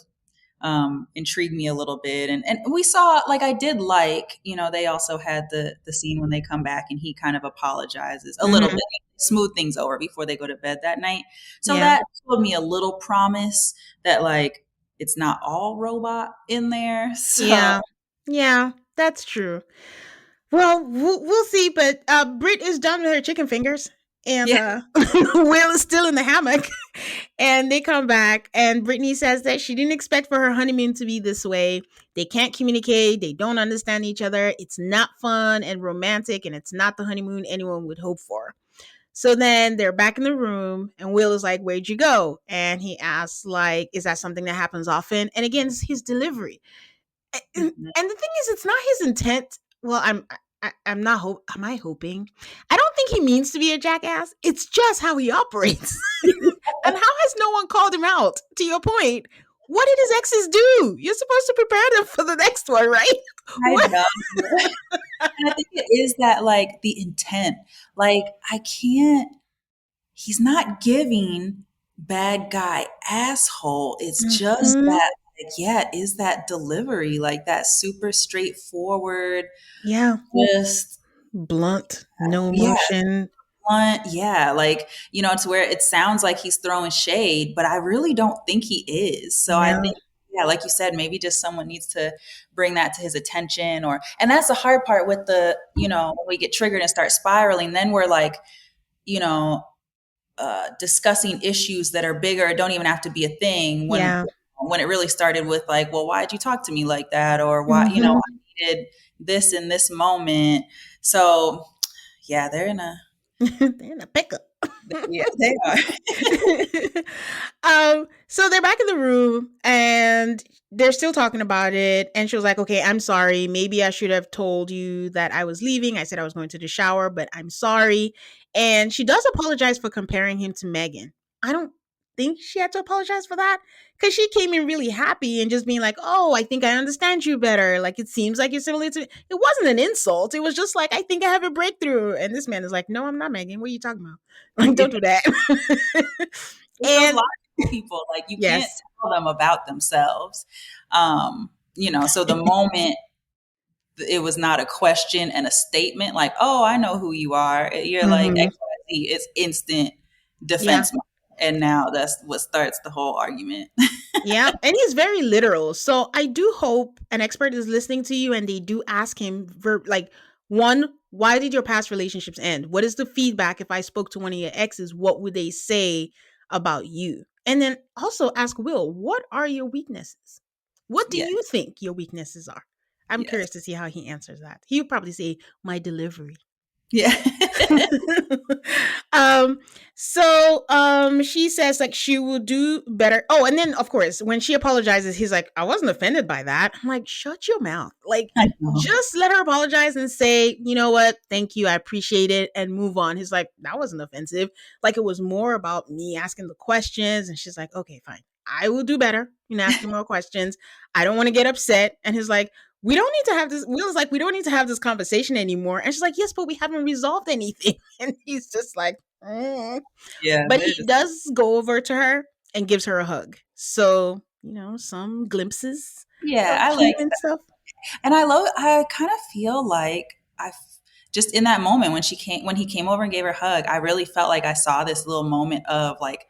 intrigued me a little bit. And we saw, like, I did like, they also had the scene when they come back and he kind of apologizes a little Hmm. bit, smooth things over before they go to bed that night. So Yeah. that showed me a little promise that, like, it's not all robot in there. So Yeah. Yeah. That's true. Well, we'll see. But Brit is done with her chicken fingers, and yeah. Will is still in the hammock. And they come back, and Brittany says that she didn't expect for her honeymoon to be this way. They can't communicate. They don't understand each other. It's not fun and romantic, and it's not the honeymoon anyone would hope for. So then they're back in the room, and Will is like, "Where'd you go?" And he asks, like, "Is that something that happens often?" And again, it's his delivery. And the thing is, it's not his intent. Well, I'm not am I hoping? I don't think he means to be a jackass. It's just how he operates. And how has no one called him out? To your point, what did his exes do? You're supposed to prepare them for the next one, right? I What? know. And I think it is that, like, the intent. Like, I can't, he's not giving bad guy asshole. It's just Mhm. that, like, yeah, is that delivery, like that super straightforward, Yeah. just, Blunt, no yeah, emotion. blunt, yeah, like, to where it sounds like he's throwing shade, but I really don't think he is. So I Yeah. think, yeah, like you said, maybe just someone needs to bring that to his attention, and that's the hard part with when we get triggered and start spiraling, then we're like, you know, discussing issues that are bigger, don't even have to be a thing, Yeah. when it really started with, like, well, why did you talk to me like that, or why, Mhm. I needed this in this moment. So yeah, they're in a, They're in a pickle. yeah, they are. So they're back in the room and they're still talking about it. And she was like, "Okay, I'm sorry. Maybe I should have told you that I was leaving. I said I was going to the shower, but I'm sorry." And she does apologize for comparing him to Megan. I don't think she had to apologize for that because she came in really happy and just being like, "Oh, I think I understand you better. Like, it seems like you're similar to." It wasn't an insult. It was just like, "I think I have a breakthrough." And this man is like, "No, I'm not Megan. What are you talking about? Like, Yeah. don't do that." It's those And logical people, like, you can't yes. tell them about themselves. So the moment it was not a question and a statement, like, "Oh, I know who you are." You're like, Mhm. XYZ, it's instant Yeah. defense mode. And now that's what starts the whole argument. Yeah. And he's very literal. So I do hope an expert is listening to you and they do ask him, like, one, why did your past relationships end? What is the feedback? If I spoke to one of your exes, what would they say about you? And then also ask Will, what are your weaknesses? What do you Yes. think your weaknesses are? I'm Yes. curious to see how he answers that. He would probably say, my delivery. Yeah. um so she says like she will do better. Oh, and then of course when she apologizes, he's like, I wasn't offended by that. I'm like, shut your mouth. Like, I know. just let her apologize and say, you know what, thank you, I appreciate it, and move on. He's like, that wasn't offensive. Like, it was more about me asking the questions. And she's like, okay, fine, I will do better, asking more questions. I don't want to get upset. And he's like, we don't need to have this. Will's like, we don't need to have this conversation anymore. And she's like, yes, but we haven't resolved anything. And he's just like, mm. Yeah, But they're he just, does go over to her and gives her a hug. So, some glimpses yeah, of I like, human stuff. and I kind of feel like just in that moment when he came over and gave her a hug, I really felt like I saw this little moment of, like,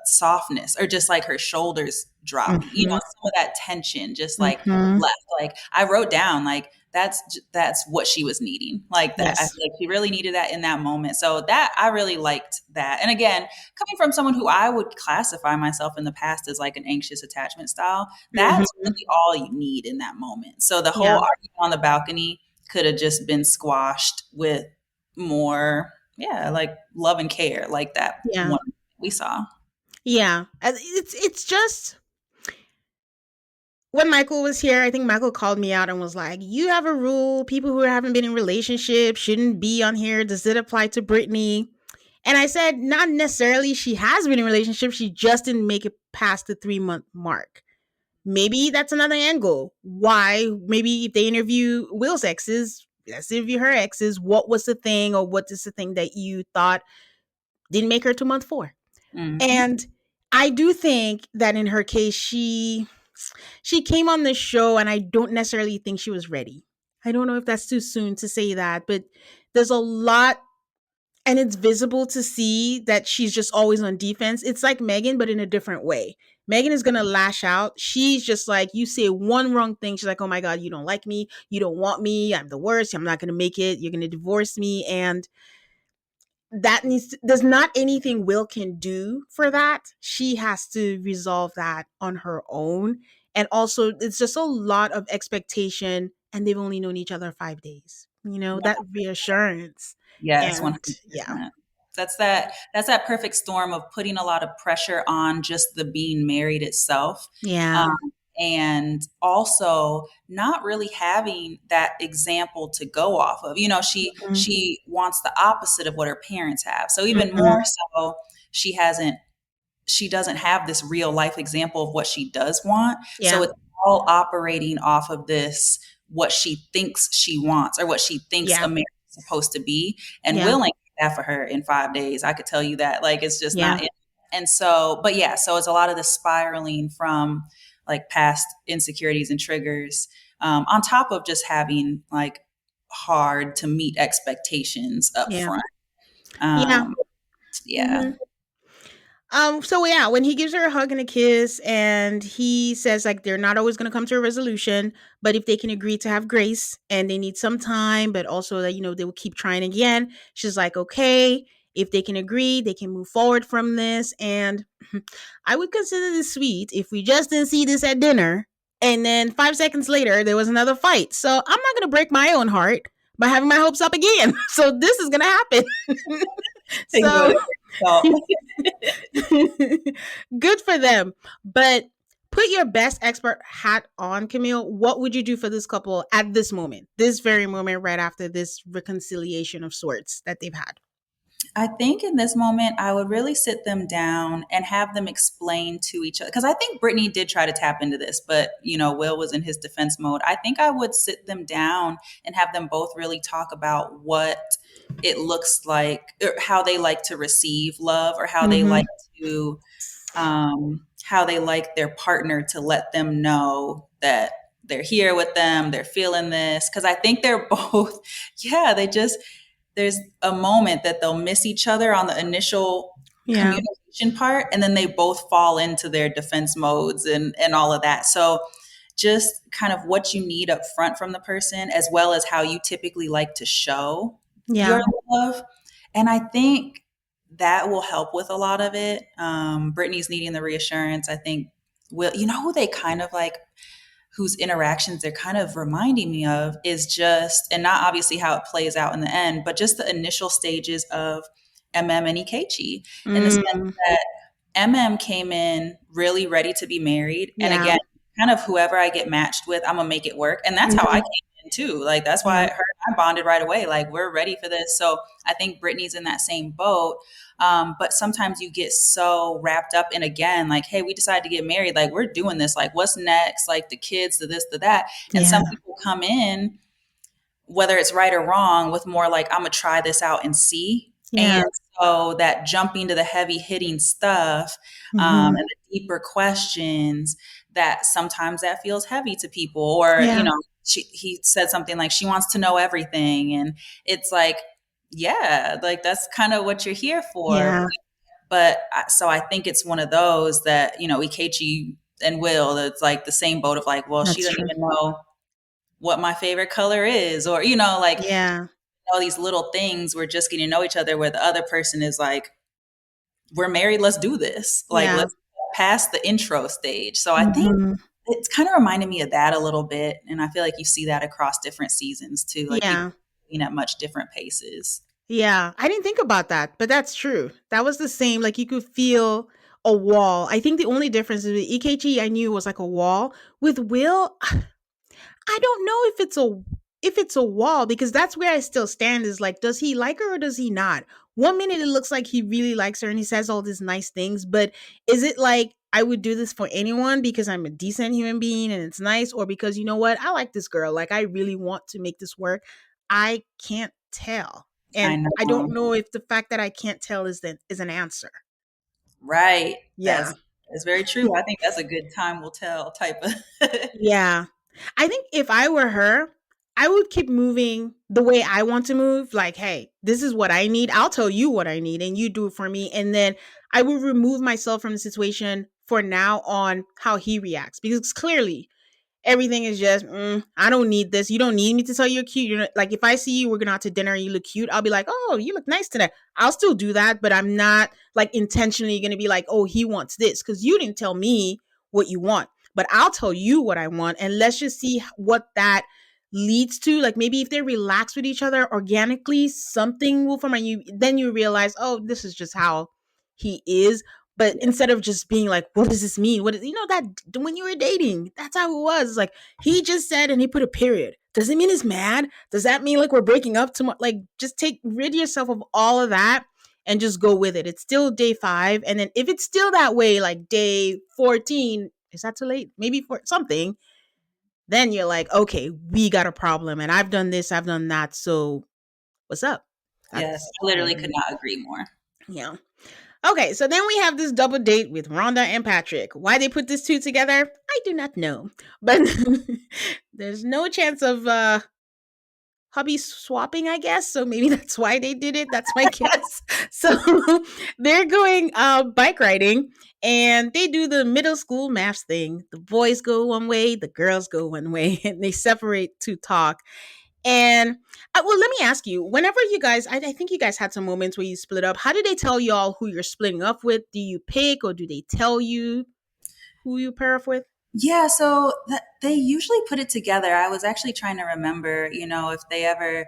softness, or just like her shoulders dropping, Mm-hmm. some of that tension just, like, Mm-hmm. left. Like, I wrote down, like, that's what she was needing. Like, that, I Yes. feel like she really needed that in that moment. So that, I really liked that. And again, coming from someone who I would classify myself in the past as, like, an anxious attachment style, that's Mm-hmm. really all you need in that moment. So the whole Yeah. argument on the balcony could have just been squashed with more, yeah, like, love and care, like that Yeah. one we saw. Yeah. It's just when Michael was here, I think Michael called me out and was like, "You have a rule. People who haven't been in relationships shouldn't be on here. Does it apply to Brittany?" And I said, not necessarily. She has been in a relationship. She just didn't make it past the 3-month mark. Maybe that's another angle. Why? Maybe if they interview Will's exes, let's interview her exes. What was the thing, or what is the thing that you thought didn't make her to month 4? Mhm. And I do think that in her case, she came on the show, and I don't necessarily think she was ready. I don't know if that's too soon to say that, but there's a lot, and it's visible to see that she's just always on defense. It's like Megan, but in a different way. Megan is gonna lash out. She's just like, you say one wrong thing, she's like, oh my god, you don't like me, you don't want me, I'm the worst, I'm not gonna make it, you're gonna divorce me. And that there's not anything Will can do for that. She has to resolve that on her own. And also, it's just a lot of expectation, and they've only known each other 5 days. That reassurance. Yes, And yeah. 100%. That's that perfect storm of putting a lot of pressure on just the being married itself. Yeah. Um, and also not really having that example to go off of. Mhm. She wants the opposite of what her parents have. So even Mhm. more so, she doesn't have this real life example of what she does want. So Yeah. it's all operating off of this, what she thinks she wants or what she thinks Yeah. America's supposed to be. And Yeah. will ain't that for her in 5 days. I could tell you that. Like, it's just Yeah. not it. And so, but yeah, so it's a lot of the spiraling from like past insecurities and triggers, on top of just having like hard to meet expectations up Yeah. front. Yeah. Um, yeah. Mhm. So yeah, when he gives her a hug and a kiss, and he says like they're not always gonna come to a resolution, but if they can agree to have grace and they need some time, but also that they will keep trying again. She's like, okay, if they can agree, they can move forward from this. And I would consider this sweet if we just didn't see this at dinner, and then 5 seconds later there was another fight. So I'm not gonna break my own heart by having my hopes up again. So this is gonna happen. Take it with So a grain of salt. good for them. But put your best expert hat on, Camille. What would you do for this couple at this moment, this very moment, right after this reconciliation of sorts that they've had? I think in this moment, I would really sit them down and have them explain to each other. Because I think Brittany did try to tap into this, but Will was in his defense mode. I think I would sit them down and have them both really talk about what it looks like, or how they like to receive love, or Mm-hmm. how they like their partner to let them know that they're here with them, they're feeling this. Because I think they're both, yeah, there's a moment that they'll miss each other on the initial Yeah. communication part, and then they both fall into their defense modes and all of that. So just kind of what you need up front from the person, as well as how you typically like to show your Yeah. love. And I think that will help with a lot of it. Brittany's needing the reassurance. I think who they kind of like, whose interactions they're kind of reminding me of is just, and not obviously how it plays out in the end, but just the initial stages of MM and Ikechi, in the sense Mm, that MM came in really ready to be married. And yeah. again, kind of whoever I get matched with, I'm gonna make it work. And that's how I Hmm. came in too. Like, that's why Yeah. her and I bonded right away. Like, we're ready for this. So I think Brittany's in that same boat. But sometimes you get so wrapped up in, again, like, hey, we decided to get married. Like, we're doing this. Like, what's next? Like, the kids, the this, the that. And Yeah. some people come in, whether it's right or wrong, with more like, I'm gonna try this out and see. Yeah. And so that jumping to the heavy hitting stuff, Hmm. and the deeper questions, that sometimes that feels heavy to people. Or, Yeah. he said something like, she wants to know everything. And it's like, yeah, like that's kind of what you're here for. Yeah. So I think it's one of those that, Ikechi and Will, that's like the same boat of like, well, she That's doesn't true. even know what my favorite color is, or like Yeah. all these little things. We're just getting to know each other, where the other person is like, we're married, let's do this, like, Yeah. let's pass the intro stage. So I think Hmm. it's kind of reminded me of that a little bit, and I feel like you see that across different seasons too, like people Yeah. moving at much different paces. Yeah, I didn't think about that, but that's true. That was the same. Like you could feel a wall. I think the only difference is with EKG, I knew it was like a wall. With Will, I don't know if it's a wall, because that's where I still stand, is like, does he like her or does he not? One minute it looks like he really likes her and he says all these nice things, but is it like I would do this for anyone because I'm a decent human being and it's nice, or because you know what, I like this girl, like I really want to make this work? I can't tell. I And I don't know. know if the fact that I can't tell is an answer. Right. Yeah. That's very true. I think that's a good time will tell type of. Yeah. I think if I were her, I would keep moving the way I want to move. Like, hey, this is what I need. I'll tell you what I need and you do it for me. And then I will remove myself from the situation for now on how he reacts. Because clearly everything is just, I don't need this. You don't need me to tell you you're cute. You're not, like, if I see you, we're going out to dinner and you look cute, I'll be like, oh, you look nice today. I'll still do that, but I'm not like intentionally going to be like, oh, he wants this because you didn't tell me what you want. But I'll tell you what I want. And let's just see what that leads to. Like maybe if they relax with each other organically, something will form and then you realize, oh, this is just how he is. But Yeah. instead of just being like, what does this mean? What is, that when you were dating, that's how it was. It's like he just said and he put a period. Does it mean he's mad? Does that mean like we're breaking up tomorrow? Like just rid yourself of all of that and just go with it. It's still day 5. And then if it's still that way, like day 14, is that too late? Maybe for something. Then you're like, okay, we got a problem. And I've done this, I've done that. So what's up? Yes. That's I kind literally of could not agree more. yeah. Okay, so then we have this double date with Rhonda and Patrick. Why they put this two together, I do not know. But there's no chance of hubby swapping, I guess. So maybe that's why they did it. That's my guess. So they're going bike riding and they do the middle school MAFS thing. The boys go one way, the girls go one way, and they separate to talk. And well, let me ask you, whenever you guys, I think you guys had some moments where you split up. How do they tell y'all who you're splitting up with? Do you pick or do they tell you who you pair up with? Yeah, so they usually put it together. I was actually trying to remember, if they ever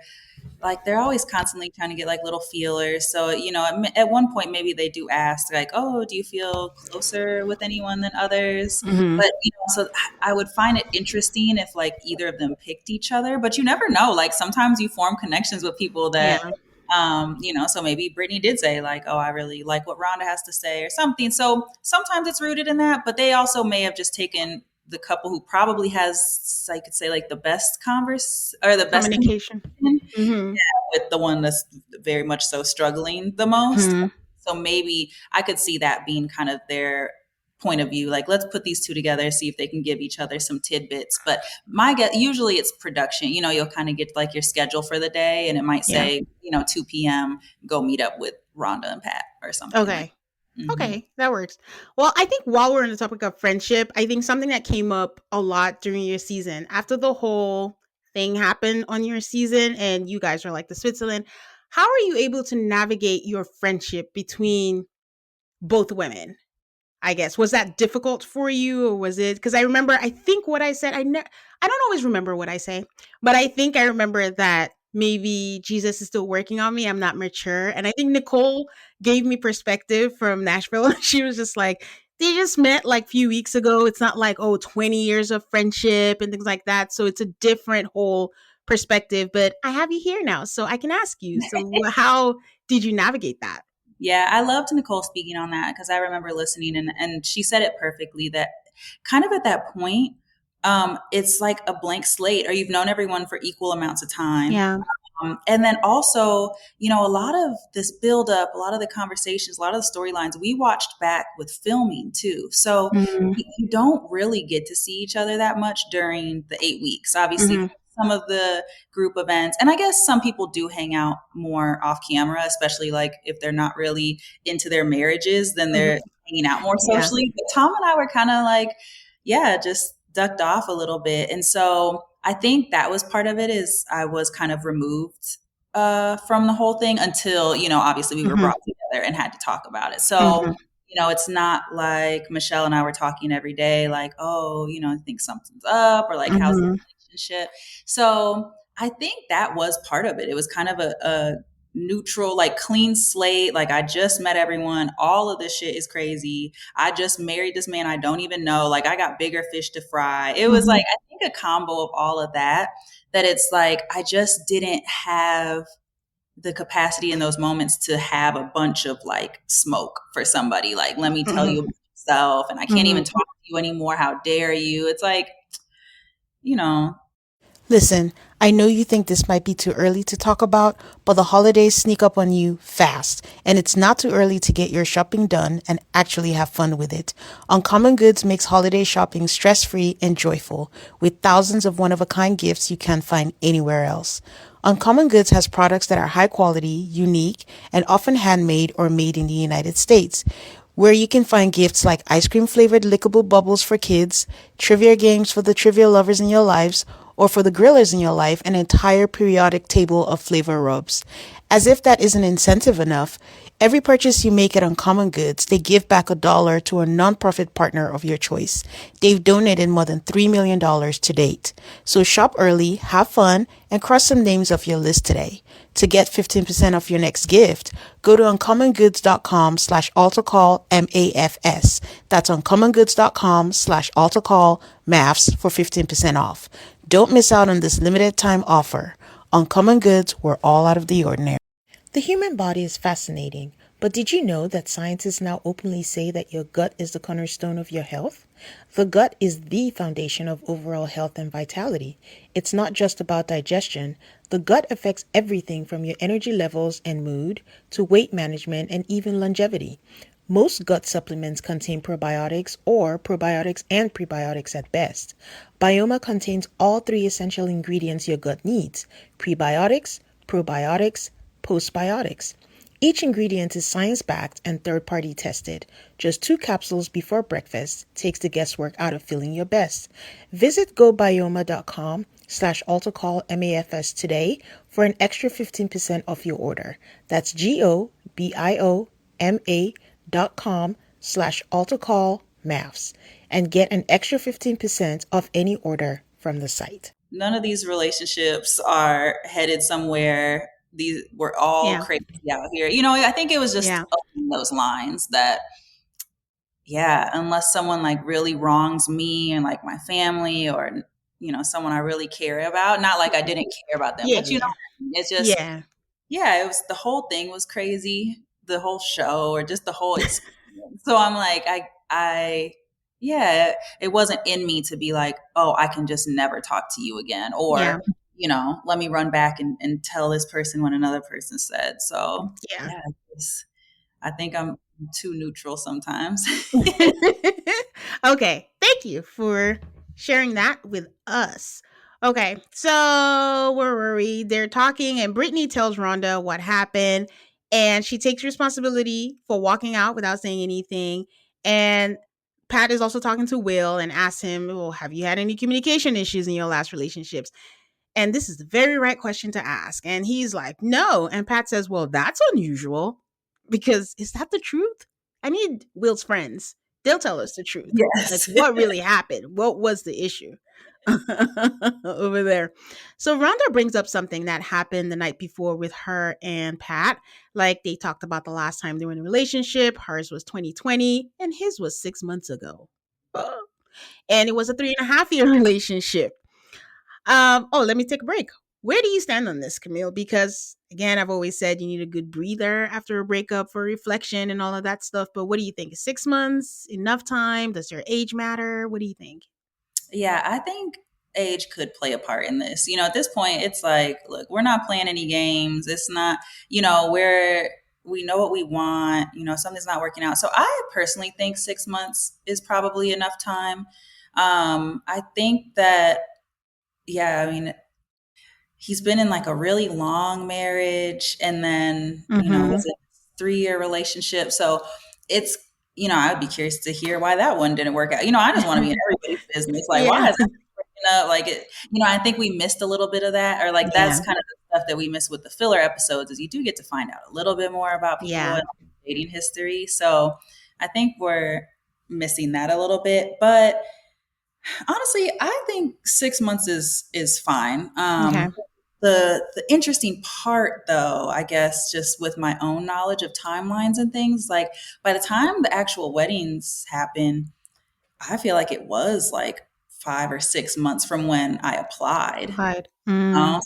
like they're always constantly trying to get like little feelers. So, at one point maybe they do ask like, "Oh, do you feel closer with anyone than others?" Mm-hmm. But, so I would find it interesting if like either of them picked each other, but you never know. Like sometimes you form connections with people that Yeah. so maybe Brittany did say like, "Oh, I really like what Rhonda has to say" or something. So sometimes it's rooted in that, but they also may have just taken the couple who probably has, I could say, like the best converse or the best Communication. communication Mm-hmm. with the one that's very much so struggling the most. Mm-hmm. So maybe I could see that being kind of their point of view. Like, let's put these two together, see if they can give each other some tidbits. But my guess, usually it's production. You'll kind of get like your schedule for the day, and it might Yeah. say, 2 p.m. go meet up with Rhonda and Pat or something like. Okay. Mm-hmm. Okay, that works. Well, I think while we're on the topic of friendship, I think something that came up a lot during your season, after the whole thing happened on your season and you guys are like the Switzerland, how are you able to navigate your friendship between both women? I guess. Was that difficult for you or was it, because I remember, I think what I said, I don't always remember what I say, but I think I remember that maybe Jesus is still working on me. I'm not mature. And I think Nicole gave me perspective from Nashville. She was just like, they just met like a few weeks ago. It's not like, oh, 20 years of friendship and things like that. So it's a different whole perspective. But I have you here now, so I can ask you. So how did you navigate that? Yeah, I loved Nicole speaking on that because I remember listening and she said it perfectly that kind of at that point, it's like a blank slate or you've known everyone for equal amounts of time. Yeah. And then also, a lot of this buildup, a lot of the conversations, a lot of the storylines we watched back with filming too. So Hmm. you don't really get to see each other that much during the 8 weeks. Obviously, Hmm. some of the group events, and I guess some people do hang out more off camera, especially like if they're not really into their marriages, then they're Hmm. hanging out more Yeah. socially. But Tom and I were kind of like, yeah, just ducked off a little bit. And so I think that was part of it is I was kind of removed from the whole thing until, obviously we were Mhm, brought together and had to talk about it. So, mhm, it's not like Michelle and I were talking every day, like, oh, I think something's up or like, how's the mhm, relationship? So I think that was part of it. It was kind of a neutral, like clean slate. Like I just met everyone. All of this shit is crazy. I just married this man I don't even know. Like I got bigger fish to fry. It was mhm, like, I think a combo of all of that, that it's like, I just didn't have the capacity in those moments to have a bunch of like smoke for somebody. Like, let me tell mhm, you about yourself. And I can't even mhm. talk to you anymore. How dare you? It's like, you know, Listen, I know you think this might be too early to talk about, but the holidays sneak up on you fast, and it's not too early to get your shopping done and actually have fun with it. Uncommon Goods makes holiday shopping stress free and joyful, with thousands of one of a kind gifts you can't find anywhere else. Uncommon Goods has products that are high quality, unique, and often handmade or made in the United States, where you can find gifts like ice cream flavored lickable bubbles for kids, trivia games for the trivia lovers in your lives, or for the grillers in your life, an entire periodic table of flavor rubs. As if that isn't incentive enough, every purchase you make at Uncommon Goods, they give back $1 to a nonprofit partner of your choice. They've donated more than $3 million dollars to date. So shop early, have fun, and cross some names off your list today. To get 15% off your next gift, go to uncommongoods.com/altarcall MAFS. That's uncommongoods.com/altarcall MAFS for 15% off. Don't miss out on this limited time offer. Uncommon Goods, we're all out of the ordinary. The human body is fascinating, but did you know that scientists now openly say that your gut is the cornerstone of your health? The gut is the foundation of overall health and vitality. It's not just about digestion. The gut affects everything from your energy levels and mood to weight management and even longevity. Most gut supplements contain probiotics or probiotics and prebiotics at best. Bioma contains all three essential ingredients your gut needs: prebiotics, probiotics, postbiotics. Each ingredient is science backed and third party tested. Just 2 capsules before breakfast takes the guesswork out of feeling your best. Visit gobioma.com/altarcallmafs today for an extra 15% off your order. That's GOBIOMA.com/altarcallmafs and get an extra 15% off any order from the site. None of these relationships are headed somewhere. These we're all Yeah. crazy out here. You know, I think it was just Yeah. along those lines that yeah, unless someone like really wrongs me and like my family or someone I really care about, not like I didn't care about them, Yeah. but Yeah. it's just Yeah. yeah, it was the whole thing was crazy, the whole show or just the whole experience. So I'm like, yeah, it wasn't in me to be like, oh, I can just never talk to you again, Yeah. or let me run back and tell this person what another person said. So Yeah. yeah, I think I'm too neutral sometimes. Okay, thank you for sharing that with us. Okay, so where were we? They're talking, and Brittany tells Rhonda what happened, and she takes responsibility for walking out without saying anything. And Pat is also talking to Will and asks him, "Well, have you had any communication issues in your last relationships?" And this is the very right question to ask. And he's like, "No." And Pat says, "Well, that's unusual because is that the truth? I need Will's friends. They'll tell us the truth. Like, Yes. what really happened? What was the issue?" Over there. So Rhonda brings up something that happened the night before with her and Pat. Like, they talked about the last time they were in a relationship. Hers was 2020 and his was 6 months ago. And it was a 3.5 year relationship. Oh, let me take a break. Where do you stand on this, Camille? Because again, I've always said you need a good breather after a breakup for reflection and all of that stuff. But what do you think? Is 6 months enough time? Does your age matter? What do you think? Yeah, I think age could play a part in this. At this point, it's like, look, we're not playing any games. It's not, we know what we want, something's not working out. So I personally think 6 months is probably enough time. I think that, yeah, I mean, he's been in like a really long marriage and then, Mm-hmm. was a 3-year relationship. So it's, I would be curious to hear why that one didn't work out. I just want to be in everybody's business. Like, why Yeah. is that breaking up? Like, I think we missed a little bit of that, or like that's Yeah. kind of the stuff that we miss with the filler episodes is you do get to find out a little bit more about people Yeah. and dating history. So I think we're missing that a little bit, but honestly, I think 6 months is fine. Okay. The interesting part, though, I guess, just with my own knowledge of timelines and things, like by the time the actual weddings happen, I feel like it was like 5 or 6 months from when I applied. Hide. So it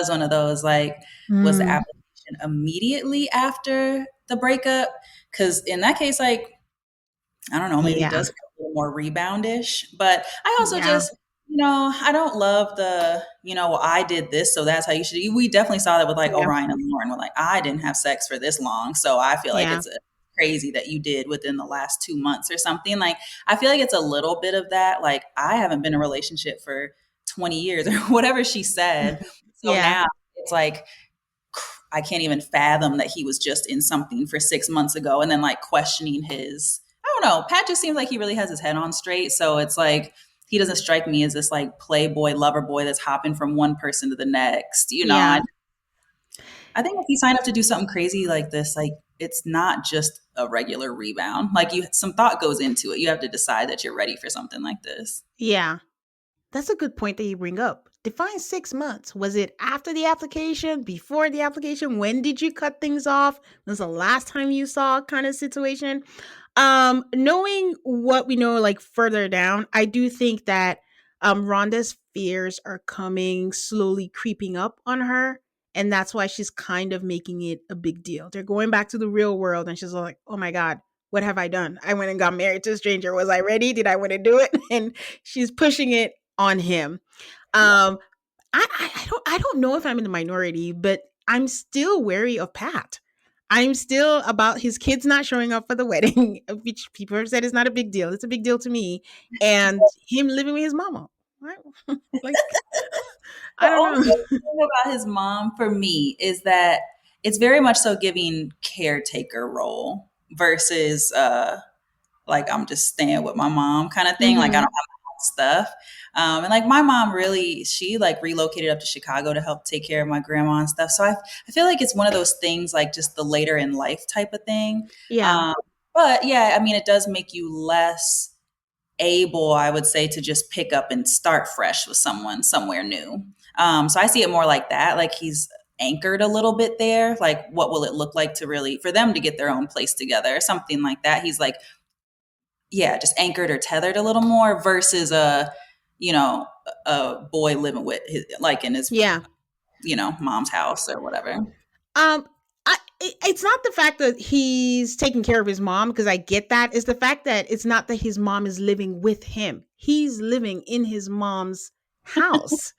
was one of those like, was the Mm. application immediately after the breakup? Because in that case, like I don't know, maybe it Yeah. does feel a little more reboundish. But I also Yeah. just, I don't love well, I did this, so that's how you should. We definitely saw that with like Yeah. Orion and Lauren. We're like, I didn't have sex for this long, so I feel like Yeah. it's crazy that you did within the last 2 months or something. Like, I feel like it's a little bit of that. Like, I haven't been in a relationship for 20 years or whatever she said. So Yeah. now it's like, I can't even fathom that he was just in something for 6 months ago and then like questioning his. I don't know. Pat just seems like he really has his head on straight. So it's like he doesn't strike me as this like playboy lover boy that's hopping from one person to the next. Yeah. I think if you sign up to do something crazy like this, like it's not just a regular rebound. Like some thought goes into it. You have to decide that you're ready for something like this. Yeah. That's a good point that you bring up. Define 6 months. Was it after the application, before the application? When did you cut things off? When was the last time you saw kind of situation? Knowing what we know like further down, I do think that Rhonda's fears are coming slowly creeping up on her. And that's why she's kind of making it a big deal. They're going back to the real world and she's like, oh my God, what have I done? I went and got married to a stranger. Was I ready? Did I want to do it? And she's pushing it on him. Um, I don't know if I'm in the minority, but I'm still wary of Pat. I'm still about his kids not showing up for the wedding, which people have said is not a big deal. It's a big deal to me, and him living with his mama. Right? Like The I don't only know. thing about his mom for me is that it's very much so giving caretaker role versus like I'm just staying with my mom kind of thing. Like I don't Hmm. have my own stuff. And like my mom really, she like relocated up to Chicago to help take care of my grandma and stuff. So I feel like it's one of those things like just the later in life type of thing. Yeah, Um, but yeah, I mean, it does make you less able, I would say, to just pick up and start fresh with someone somewhere new. So I see it more like that. Like he's anchored a little bit there. Like, what will it look like to really for them to get their own place together, something like that. He's like, yeah, just anchored or tethered a little more versus you know, a boy living with his like in his yeah. mom's house or whatever. Um, it's not the fact that he's taking care of his mom because I get that. It's the fact that it's not that his mom is living with him. He's living in his mom's house.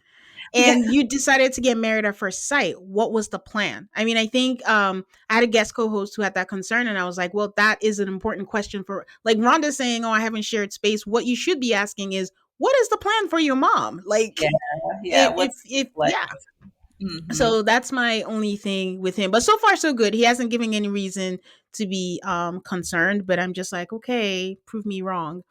Yeah. And you decided to get married at first sight. What was the plan? I mean, I think I had a guest co-host who had that concern, and I was like, well, that is an important question for like Rhonda's saying, oh, I haven't shared space. What you should be asking is, what is the plan for your mom? Like, Yeah, yeah. if Like? yeah. Hmm. So that's my only thing with him. But so far, so good. He hasn't given any reason to be concerned. But I'm just like, okay, prove me wrong.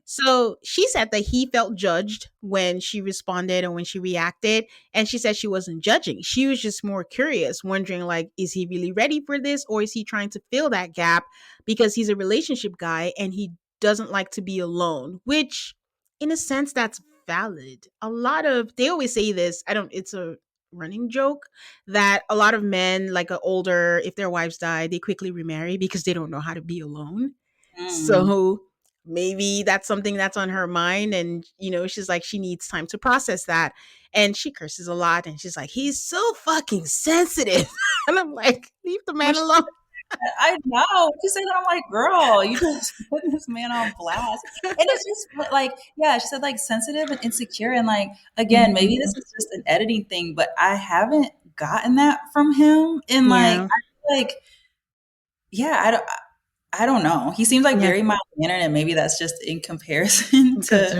So she said that he felt judged when she responded and when she reacted. And she said she wasn't judging. She was just more curious, wondering, like, is he really ready for this? Or is he trying to fill that gap because he's a relationship guy and he doesn't like to be alone? Which, in a sense, that's valid. They always say this. It's a running joke that a lot of men, like, are older, if their wives die, they quickly remarry because they don't know how to be alone. Mm. So maybe that's something that's on her mind. And, she's like, she needs time to process that. And she curses a lot. And she's like, he's so fucking sensitive. And I'm like, leave the man Which alone. I know. She said that. I'm like, girl, you just putting this man on blast. And it's just like, yeah, she said like sensitive and insecure. And like, again, maybe Mhm. this is just an editing thing, but I haven't gotten that from him. And like, Yeah. I feel like, yeah, I don't know. He seems like Yeah. very mild mannered, and maybe that's just in comparison to Because,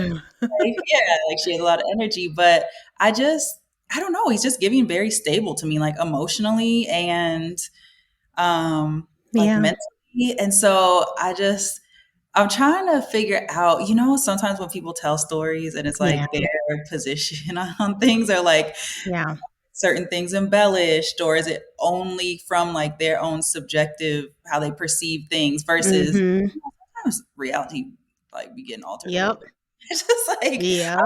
like, yeah, like she has a lot of energy. But I don't know. He's just giving very stable to me, like emotionally and like yeah. mentally. And so I'm trying to figure out, sometimes when people tell stories and it's Yeah. like their position on things are like Yeah. certain things embellished, or is it only from like their own subjective how they perceive things versus Hmm. sometimes reality like be getting altered a little Yep. bit. It's just like Yep.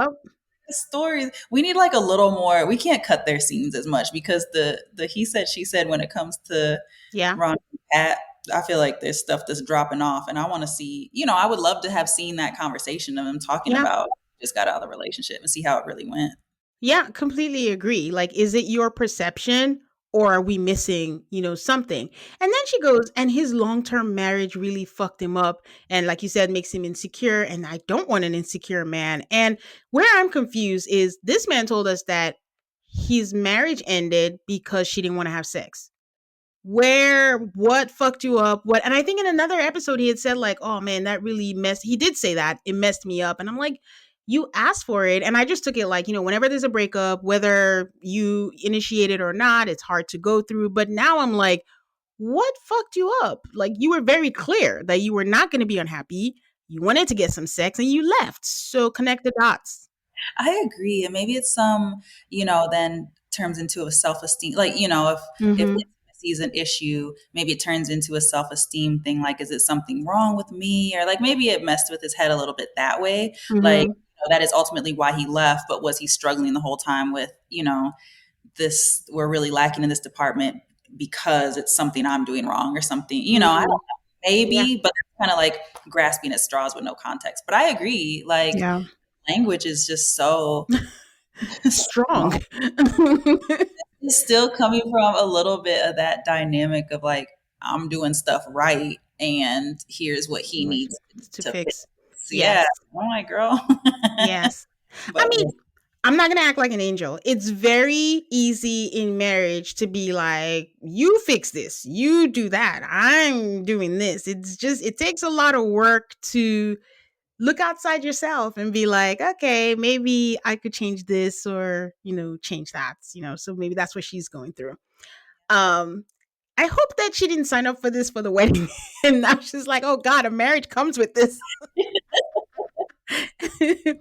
the stories we need like a little more. We can't cut their scenes as much because the he said she said when it comes to Yeah. Ron and Pat, I feel like there's stuff that's dropping off, and I want to see. I would love to have seen that conversation of them talking Yeah. about just got out of the relationship and see how it really went. Yeah. Completely agree. Like, is it your perception? or are we missing, something? And then she goes, and his long-term marriage really fucked him up. And like you said, makes him insecure. And I don't want an insecure man. And where I'm confused is this man told us that his marriage ended because she didn't want to have sex. What fucked you up? And I think in another episode he had said like, oh man, that really messed, he did say that it messed me up. And I'm like, you asked for it. And I just took it like, whenever there's a breakup, whether you initiate it or not, it's hard to go through. But now I'm like, what fucked you up? Like, you were very clear that you were not going to be unhappy. You wanted to get some sex and you left. So connect the dots. I agree. And maybe it's then turns into a self-esteem. Like, if Mm-hmm. intimacy is an issue, maybe it turns into a self-esteem thing. Like, is it something wrong with me? Or like maybe it messed with his head a little bit that way. Like, Mm-hmm. that is ultimately why he left. But was he struggling the whole time with, this, we're really lacking in this department because it's something I'm doing wrong or something, I don't Mm-hmm. know, Yeah. maybe, but it's kind of like grasping at straws with no context. But I agree, like Yeah. language is just so Strong. strong. It's still coming from a little bit of that dynamic of like, I'm doing stuff right and here's what he Which needs to to fix. fix. Yeah. Yes. I'm like, girl. Yes. I But mean, I'm not going to act like an angel. It's very easy in marriage to be like, you fix this, you do that, I'm doing this. It's just, it takes a lot of work to look outside yourself and be like, okay, maybe I could change this or, change that, so maybe that's what she's going through. Um, I hope that she didn't sign up for this for the wedding. And now she's like, oh God, a marriage comes with this. and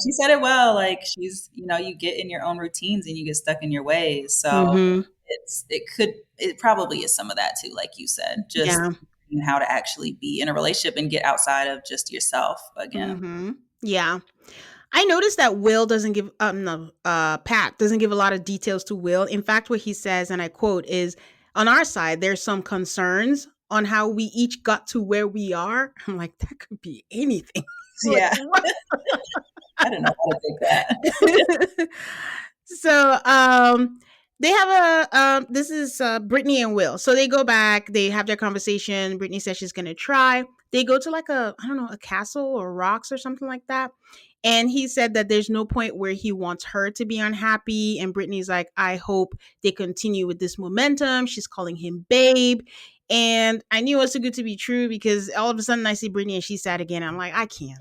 she said it well, like she's, you get in your own routines and you get stuck in your ways. So Mm-hmm. it probably is some of that too, like you said, just Yeah. how to actually be in a relationship and get outside of just yourself again. Mm-hmm. Yeah. I noticed that Will doesn't give no Pat doesn't give a lot of details to Will. In fact, what he says, and I quote, is on our side, there's some concerns on how we each got to where we are. I'm like, that could be anything. Like Yeah. what? I don't know how to take that. So they have this is Brittany and Will. So they go back, they have their conversation. Brittany says she's gonna try. They go to like a, I don't know, a castle or rocks or something like that. And he said that there's no point where he wants her to be unhappy. And Brittany's like, I hope they continue with this momentum. She's calling him babe. And I knew it was too good to be true because all of a sudden I see Brittany and she's sad again. I'm like, I can't.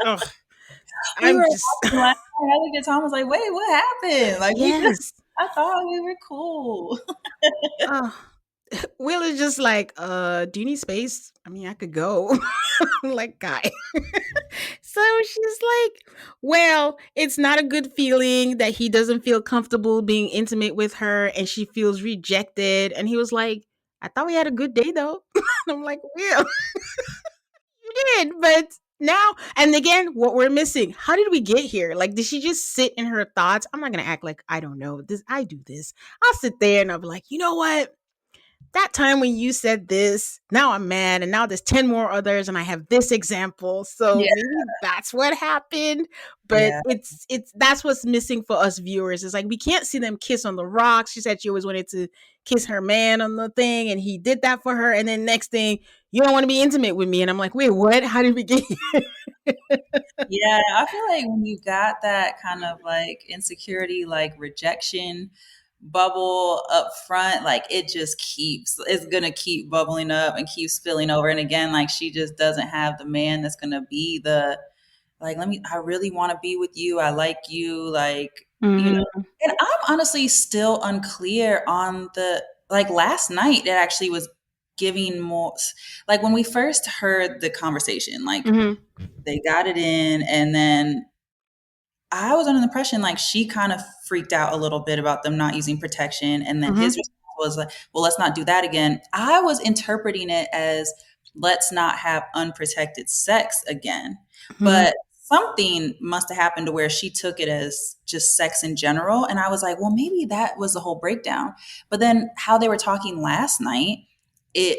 Ugh, We I'm were just, watching last night. I looked at Tom, was like, wait, what happened? Like yes. I thought we were cool. Oh, Will is just like, do you need space? I mean, I could go. I'm like, guy. So she's like, well, it's not a good feeling that he doesn't feel comfortable being intimate with her and she feels rejected. And he was like, I thought we had a good day though. I'm like, Will, you did, but now, and again, what we're missing, how did we get here? Like, did she just sit in her thoughts? I'm not gonna act like I don't know this. I do this. I'll sit there and I'll be like, you know what? That time when you said this, now I'm mad, and now there's 10 more others, and I have this example. So Yeah. maybe that's what happened. But Yeah. it's that's what's missing for us viewers. It's like we can't see them kiss on the rocks. She said she always wanted to kiss her man on the thing, and he did that for her. And then next thing, you don't want to be intimate with me. And I'm like, wait, what? How did we get here? Yeah. I feel like when you got that kind of like insecurity, like rejection bubble up front, like it's gonna keep bubbling up and keep spilling over. And again, like she just doesn't have the man that's gonna be the like, I really want to be with you. I like you. Like, Mm-hmm. and I'm honestly still unclear on like last night, it actually was giving more, like when we first heard the conversation, like Mm-hmm. they got it in, and then I was under the impression like she kind of freaked out a little bit about them not using protection. And then his Mm-hmm. response was like, well, let's not do that again. I was interpreting it as let's not have unprotected sex again. Mm-hmm. But something must have happened to where she took it as just sex in general. And I was like, well, maybe that was the whole breakdown. But then how they were talking last night, it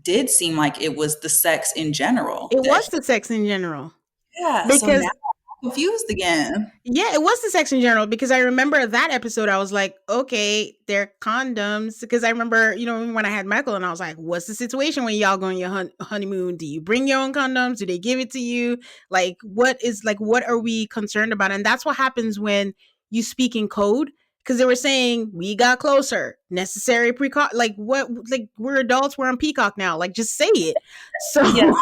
did seem like it was the sex in general It that was the sex in general yeah. So now because confused again. Yeah, it was the sex in general because I remember that episode. I was like, okay, they're condoms. Because I remember, when I had Michael and I was like, what's the situation when y'all go on your honeymoon? Do you bring your own condoms? Do they give it to you? What are we concerned about? And that's what happens when you speak in code. Because they were saying, we got closer, necessary precaution. Like, what? Like, we're adults, we're on Peacock now. Like, just say it. So Yes.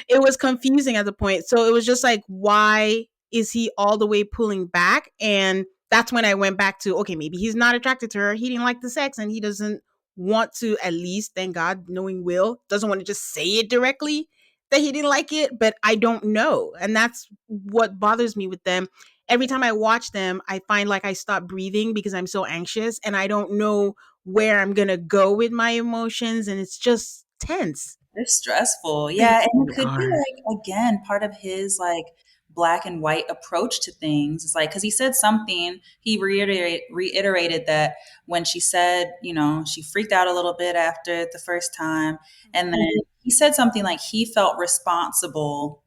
it was confusing at the point. So it was just like, why is he all the way pulling back? And that's when I went back to, okay, maybe he's not attracted to her. He didn't like the sex and he doesn't want to, at least, thank God, knowing Will, doesn't want to just say it directly that he didn't like it, but I don't know. And that's what bothers me with them. Every time I watch them, I find like I stop breathing because I'm so anxious and I don't know where I'm going to go with my emotions. And it's just tense. They're stressful. They Yeah. And it really could be are. like, again, part of his like black and white approach to things. It's like, because he said something, he reiterated that when she said, she freaked out a little bit after the first time. And then he said something like he felt responsible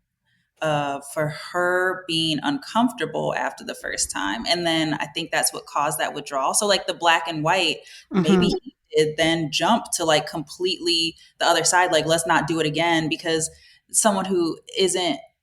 for her being uncomfortable after the first time. And then I think that's what caused that withdrawal. So, like the black and white, maybe Mm-hmm. he did then jump to like completely the other side, like, let's not do it again, because someone who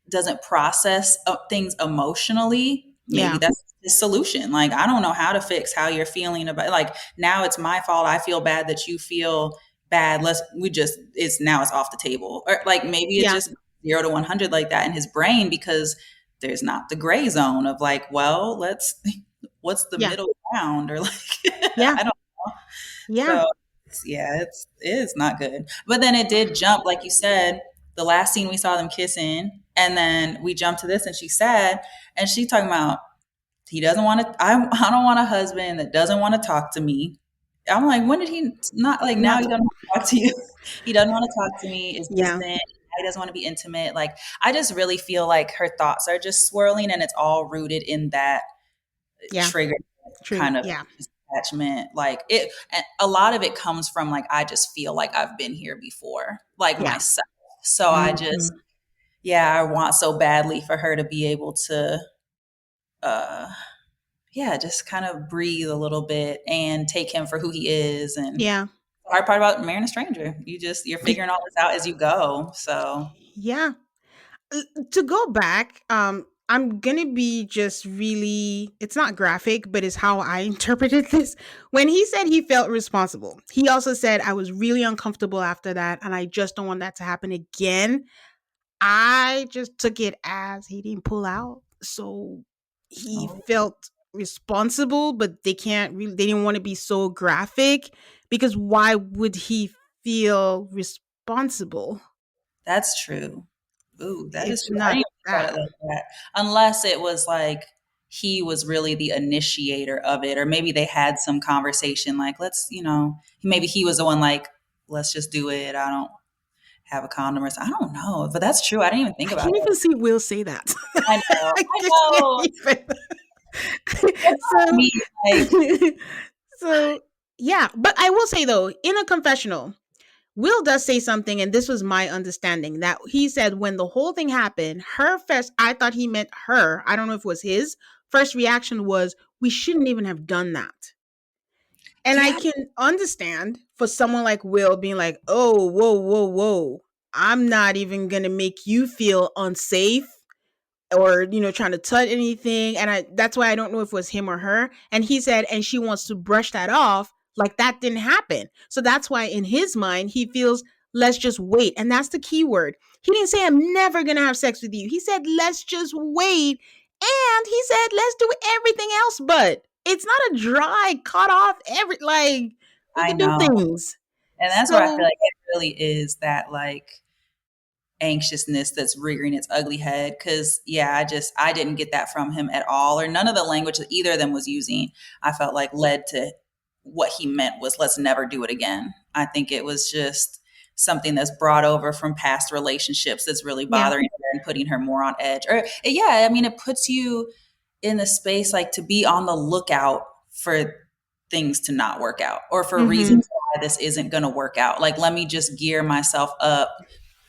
doesn't process things emotionally, maybe Yeah. that's the solution. Like, I don't know how to fix how you're feeling about, like, now it's my fault. I feel bad that you feel bad. It's off the table. Or like maybe it Yeah. just 0 to 100 like that in his brain, because there's not the gray zone of like, well, what's the Yeah. middle ground, or like, Yeah. I don't know. Yeah. So yeah, it's not good. But then it did jump, like you said, the last scene we saw them kissing, and then we jumped to this, and she's sad, and she talking about he doesn't want to. I don't want a husband that doesn't want to talk to me. I'm like, when did he not, like, now Not. he doesn't want to talk to you? He doesn't want to talk to me. It's Yeah. distant. He doesn't want to be intimate. Like, I just really feel like her thoughts are just swirling, and it's all rooted in that Yeah. trigger True. kind of Yeah. attachment. Like, it, and a lot of it comes from like, I just feel like I've been here before, like Yeah. myself. So I Mm-hmm. just, yeah, I want so badly for her to be able to, uh, yeah, just kind of breathe a little bit and take him for who he is. And Yeah. the hard part about marrying a stranger, you're figuring all this out as you go. So Yeah. To go back, I'm gonna be just really, it's not graphic, but it's how I interpreted this. When he said he felt responsible, he also said, I was really uncomfortable after that, and I just don't want that to happen again. I just took it as he didn't pull out. So he oh, felt responsible, but they didn't want to be so graphic because why would he feel responsible? that's true. Ooh, that is It's true. I not didn't even think about that. it like that. Unless it was like he was really the initiator of it, or maybe they had some conversation like, maybe he was the one like, let's just do it. I don't have a condom, or something. I don't know, but that's true. I didn't even think I about can't it. even see Will say that. I know. I I just can't know. even. That's what I so, mean. Like, so yeah. But I will say though, in a confessional, Will does say something, and this was my understanding that he said when the whole thing happened, her first, I thought he meant her. I don't know if it was his first reaction was, we shouldn't even have done that. And I yeah, can understand for someone like Will being like, oh, whoa, whoa, whoa. I'm not even going to make you feel unsafe or trying to touch anything, and that's why I don't know if it was him or her. And he said, and she wants to brush that off like that didn't happen. So that's why in his mind he feels, let's just wait. And that's the key word. He didn't say, I'm never gonna have sex with you. He said, let's just wait. And he said, let's do everything else, but it's not a dry cut off every, like, we I could do know. things. And that's where I feel So like it really is that like anxiousness that's rearing its ugly head. Cause yeah, I didn't get that from him at all, or none of the language that either of them was using, I felt like led to what he meant was, let's never do it again. I think it was just something that's brought over from past relationships that's really yeah. bothering her and putting her more on edge. Or yeah, I mean, it puts you in the space like to be on the lookout for things to not work out, or for Mm-hmm. reasons why this isn't going to work out. Like, let me just gear myself up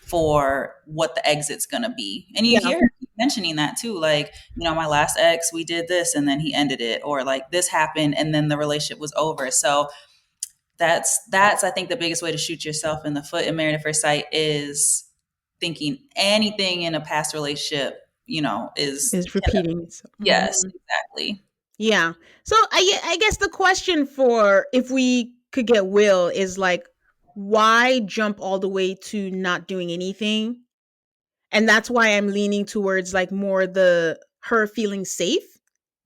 for what the exit's going to be. And you Yeah. hear mentioning that too. Like, my last ex, we did this and then he ended it, or like this happened and then the relationship was over. So that's I think the biggest way to shoot yourself in the foot in Married at First Sight is thinking anything in a past relationship, is Is repeating itself. yes, Mhm. exactly. Yeah. So I guess the question for if we could get Will is like, why jump all the way to not doing anything? And that's why I'm leaning towards like more the her feeling safe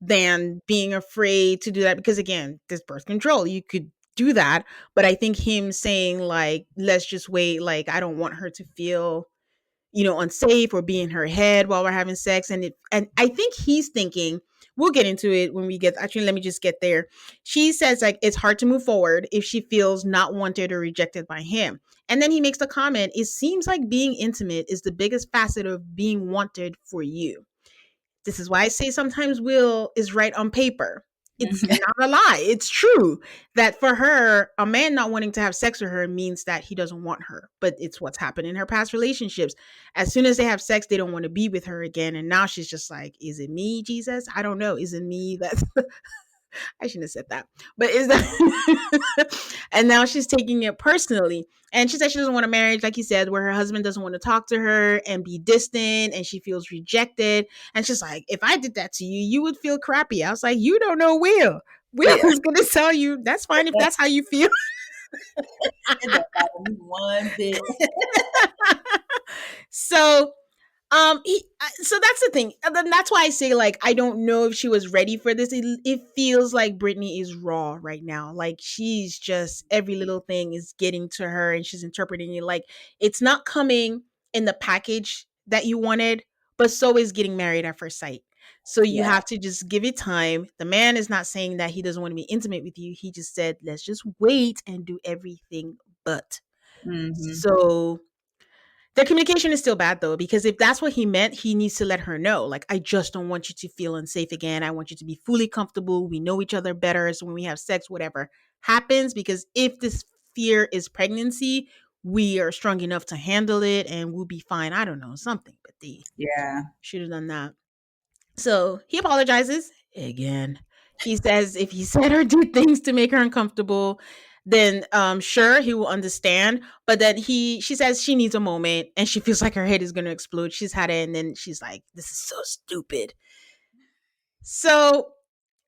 than being afraid to do that, because again, this birth control, you could do that, but I think him saying like, let's just wait, like I don't want her to feel, unsafe or be in her head while we're having sex. And I think he's thinking, we'll get into it when we get, actually, let me just get there. She says like it's hard to move forward if she feels not wanted or rejected by him. And then he makes the comment, it seems like being intimate is the biggest facet of being wanted for you. This is why I say sometimes Will is right on paper. It's Mhm. not a lie. It's true that for her, a man not wanting to have sex with her means that he doesn't want her. But it's what's happened in her past relationships. As soon as they have sex, they don't want to be with her again. And now she's just like, is it me, Jesus? I don't know. Is it me that's I shouldn't have said that. But is that and now she's taking it personally. And she said she doesn't want a marriage, like you said, where her husband doesn't want to talk to her and be distant and she feels rejected. And she's like, if I did that to you, you would feel crappy. I was like, you don't know Will. Will Yeah, is gonna tell you that's fine if that's how you feel. it don't bother me one bit. So so that's the thing. And then that's why I say like I don't know if she was ready for this. It feels like Brittany is raw right now. Like she's just every little thing is getting to her, and she's interpreting it like it's not coming in the package that you wanted, but so is getting married at first sight. So you Yeah. have to just give it time. The man is not saying that he doesn't want to be intimate with you. He just said, let's just wait and do everything but. Hmm. So their communication is still bad though, because if that's what he meant, he needs to let her know. Like, I just don't want you to feel unsafe again. I want you to be fully comfortable. We know each other better. So when we have sex, whatever happens, because if this fear is pregnancy, we are strong enough to handle it and we'll be fine. I don't know, something, but they Yeah. should have done that. So he apologizes again. He says if he said or did things to make her uncomfortable, then sure he will understand. But then she says she needs a moment and she feels like her head is gonna explode. She's had it and then she's like, this is so stupid. So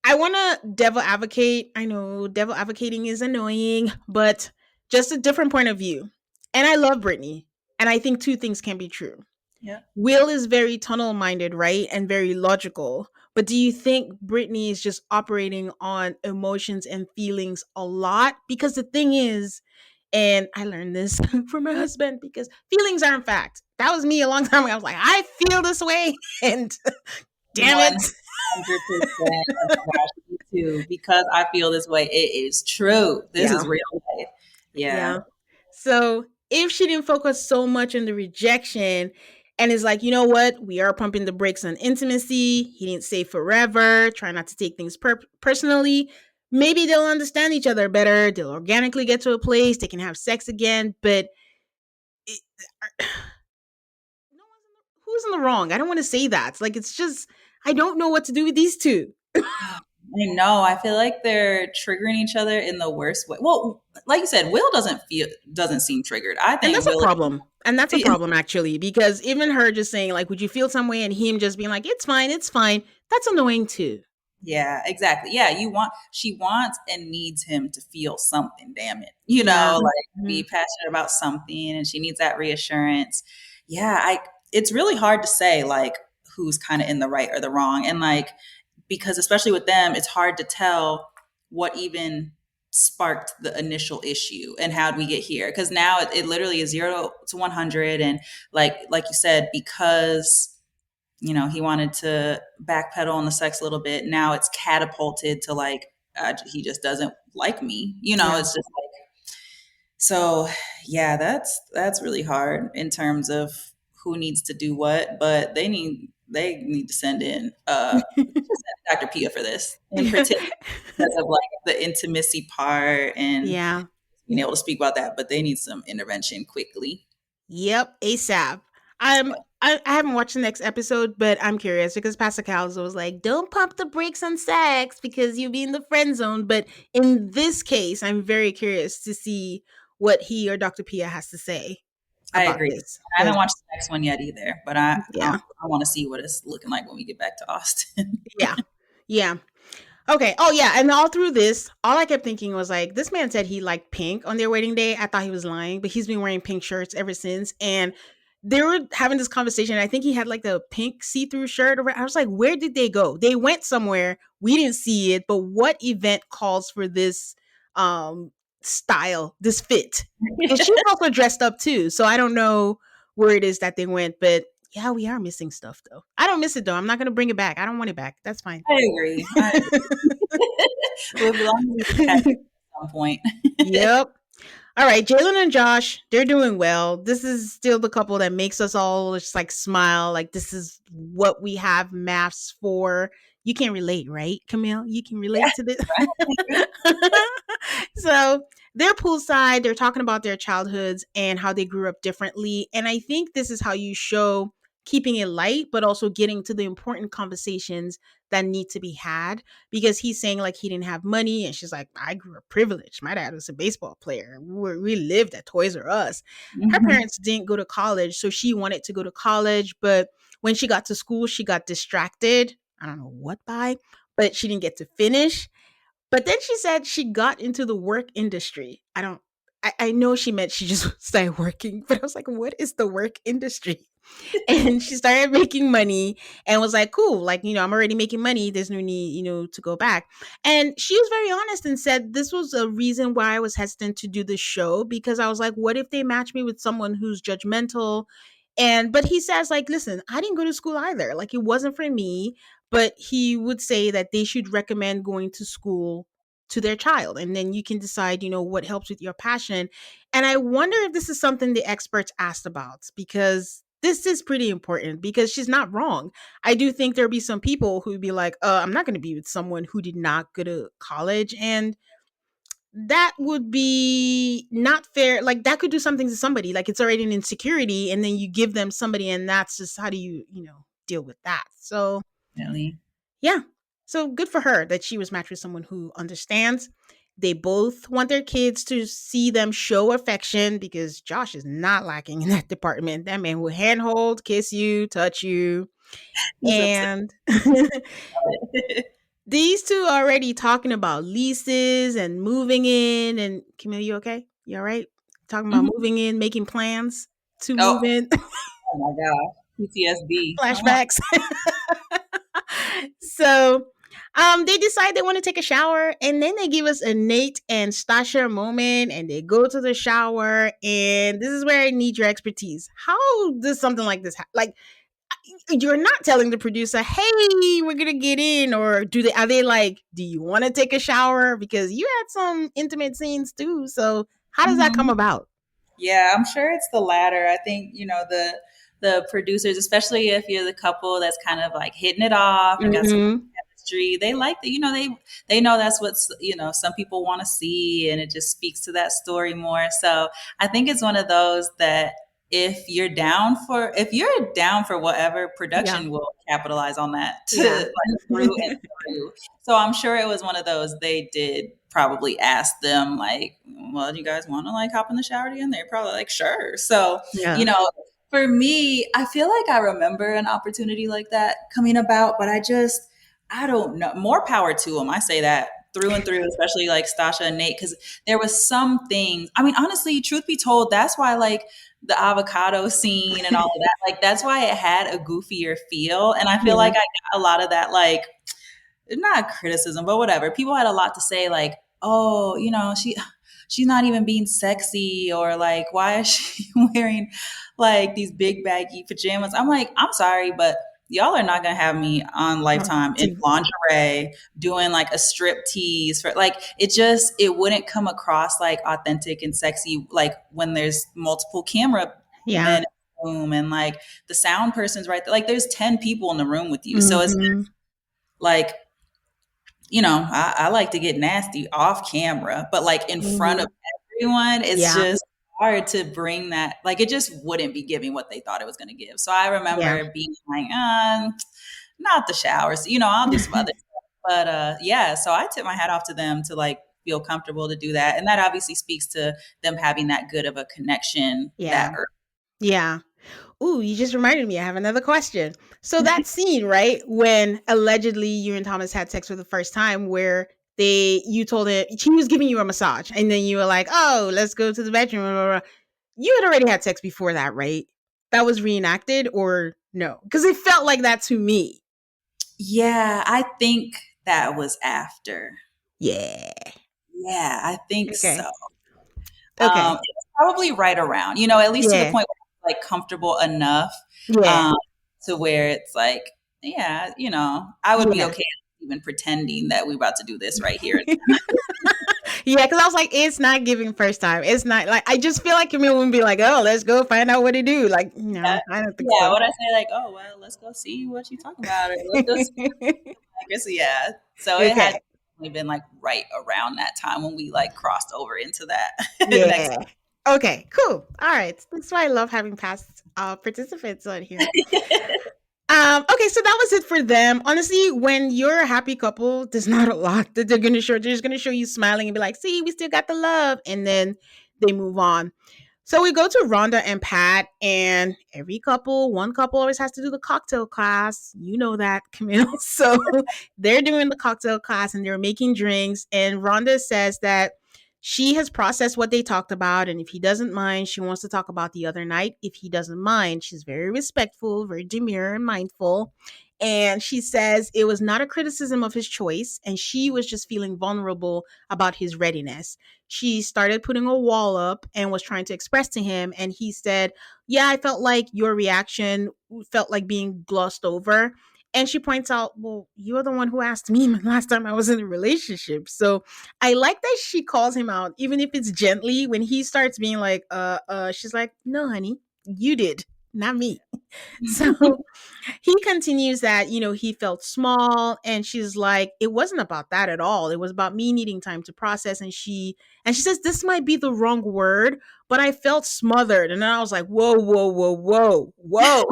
I wanna devil advocate. I know devil advocating is annoying, but just a different point of view. And I love Brittany. And I think two things can be true. Yeah. Will is very tunnel minded, right? And very logical. But do you think Brittany is just operating on emotions and feelings a lot? Because the thing is, and I learned this from my husband, because feelings are in fact. That was me a long time ago. I was like, I feel this way. And damn it. 100%. Oh my gosh, me too. Because I feel this way, it is true. This Yeah. is real life. Yeah. Yeah. So if she didn't focus so much on the rejection and is like, you know what, we are pumping the brakes on intimacy. He didn't say forever. Try not to take things personally. Maybe they'll understand each other better. They'll organically get to a place. They can have sex again. But it, no one's who's in the wrong? I don't want to say that. It's like it's just I don't know what to do with these two, I know. I feel like they're triggering each other in the worst way. Well, like you said, Will doesn't seem triggered. I and think that's a Will problem. And that's a is problem actually, because even her just saying like, "Would you feel some way?" and him just being like, "It's fine, it's fine." That's annoying too. yeah, exactly. Yeah, she wants and needs him to feel something, damn it. Yeah. Like be Mhm. passionate about something and she needs that reassurance. Yeah, I it's really hard to say like who's kind of in the right or the wrong. And like because especially with them, it's hard to tell what even sparked the initial issue and how did we get here? Because now it literally is 0 to 100 and like you said, because he wanted to backpedal on the sex a little bit. Now it's catapulted to like, he just doesn't like me. Yeah. It's just like, so yeah, that's really hard in terms of who needs to do what, but they need to send in Dr. Pia for this in particular because of like the intimacy part and Yeah. being able to speak about that, but they need some intervention quickly. Yep, ASAP. Yeah. I haven't watched the next episode, but I'm curious because Pascal was like, "Don't pump the brakes on sex because you'll be in the friend zone." But in this case, I'm very curious to see what he or Dr. Pia has to say I about agree. this. I haven't Because watched the next one yet either, but yeah, I want to see what it's looking like when we get back to Austin. yeah, yeah. Okay. Oh yeah, and all through this, all I kept thinking was like, this man said he liked pink on their wedding day. I thought he was lying, but he's been wearing pink shirts ever since. And they were having this conversation. I think he had like the pink see-through shirt. I was like, where did they go? They went somewhere. We didn't see it, but what event calls for this style, this fit? And she's also dressed up too. So I don't know where it is that they went, but yeah, we are missing stuff though. I don't miss it though. I'm not gonna bring it back. I don't want it back. That's fine. I agree. I agree. Well, as long as we can catch up at some point. Yep. All right, Jalen and Josh, they're doing well. This is still the couple that makes us all just like smile. Like this is what we have MAFS for. You can relate, right, Camille? You can Yeah, relate to this. right. So they're poolside. They're talking about their childhoods and how they grew up differently. And I think this is how you show keeping it light, but also getting to the important conversations that need to be had. Because he's saying like he didn't have money, and she's like, I grew up privileged. My dad was a baseball player. We lived at Toys R Us. Her Mhm. parents didn't go to college, so she wanted to go to college, but when she got to school, she got distracted. I don't know what by, but she didn't get to finish. But then she said she got into the work industry. I know she meant she just started working, but I was like, what is the work industry? And she started making money and was like, cool, like, I'm already making money. There's no need, to go back. And she was very honest and said this was a reason why I was hesitant to do the show, because I was like, what if they match me with someone who's judgmental? But he says, like, listen, I didn't go to school either. Like, it wasn't for me. But he would say that they should recommend going to school to their child. And then you can decide, what helps with your passion. And I wonder if this is something the experts asked about, because this is pretty important, because she's not wrong. I do think there'll be some people who'd be like, I'm not going to be with someone who did not go to college. And that would be not fair. Like that could do something to somebody. Like it's already an insecurity, and then you give them somebody, and that's just how do you, deal with that. So Definitely. yeah. So good for her that she was matched with someone who understands. They both want their kids to see them show affection, because Josh is not lacking in that department. That man will handhold, kiss you, touch you. He's upset And about it. these two are already talking about leases and moving in. And Camille, you okay? You all right? Talking about Mhm. moving in, making plans to Oh, move in. oh my God. PTSD. Come on. Flashbacks. So they decide they want to take a shower, and then they give us a Nate and Stasha moment, and they go to the shower. And this is where I need your expertise. How does something like this like, you're not telling the producer, hey, we're gonna get in, or are they like, do you want to take a shower, because you had some intimate scenes too? So how does that come Mhm. about? Yeah, I'm sure it's the latter. I think, the producers, especially if you're the couple that's kind of like hitting it off and got some Mm-hmm. chemistry, they like that, they know that's what's, some people want to see, and it just speaks to that story more. So I think it's one of those that if you're down for whatever, Yeah. production will capitalize on that to Yeah. like through and through. So I'm sure it was one of those they did probably ask them like, well, do you guys want to like hop in the shower again? They're probably like, sure. So, you Yeah. know, for me, I feel like I remember an opportunity like that coming about, but I don't know. More power to them. I say that through and through, especially like Stasha and Nate, because there was some things. I mean, honestly, truth be told, that's why like the avocado scene and all of that, like that's why it had a goofier feel. And I feel Yeah. like I got a lot of that, like not criticism, but whatever. People had a lot to say, like, oh, she's not even being sexy, or like, why is she wearing like these big baggy pajamas? I'm like, I'm sorry, but y'all are not gonna have me on Oh, Lifetime in lingerie doing like a strip tease for like it wouldn't come across like authentic and sexy like when there's multiple camera yeah. men in the room and like the sound person's right there. Like there's 10 people in the room with you. So it's Mm-hmm. like I like to get nasty off camera, but like in front Mm-hmm. of everyone, it's Yeah. just hard to bring that, like it just wouldn't be giving what they thought it was going to give. So I Yeah. remember being like, not the showers, I'll do some other stuff. But yeah, so I tip my hat off to them to like feel comfortable to do that. And that obviously speaks to them having that good of a connection that Yeah. Yeah. Ooh, you just reminded me. I have another question. So that scene, right, when allegedly you and Thomas had sex for the first time, where you told him he was giving you a massage, and then you were like, "Oh, let's go to the bedroom." Blah, blah, blah. You had already had sex before that, right? That was reenacted, or no? Because it felt like that to me. Yeah, I think that was after. Yeah. Yeah, I think so. Okay. Okay. It was probably right around, at least to the Yeah. point where I'm like comfortable enough Yeah. um, to where it's like, yeah, I would be Yeah. okay even pretending that we're about to do this right here. Yeah, because I was like, it's not giving first time. It's not like I just feel like Camille wouldn't be like, oh, let's go find out what to do. Like, no, Yeah, I don't think yeah. so. What I say, like, oh well, let's go see what you talking about, or let's go see. I guess, yeah. So it had Okay. definitely been like right around that time when we like crossed over into that next. Yeah. Okay, cool. All right. That's why I love having past participants on here. Okay, so that was it for them. Honestly, when you're a happy couple, there's not a lot that they're gonna show. They're just gonna show you smiling and be like, see, we still got the love, and then they move on. So we go to Rhonda and Pat, and one couple always has to do the cocktail class. You know that, Camille. So they're doing the cocktail class and they're making drinks. And Rhonda says that she has processed what they talked about. And if he doesn't mind, she wants to talk about the other night. If he doesn't mind, she's very respectful, very demure and mindful. And she says it was not a criticism of his choice. And she was just feeling vulnerable about his readiness. She started putting a wall up and was trying to express to him. And he said, yeah, I felt like your reaction felt like being glossed over. And she points out, well, you're the one who asked me last time I was in a relationship. So I like that she calls him out, even if it's gently. When he starts being like, she's like, no, honey, you did, not me. So he continues that, he felt small, and she's like, it wasn't about that at all. It was about me needing time to process. And she says, this might be the wrong word, but I felt smothered. And then I was like, whoa, whoa, whoa, whoa, whoa.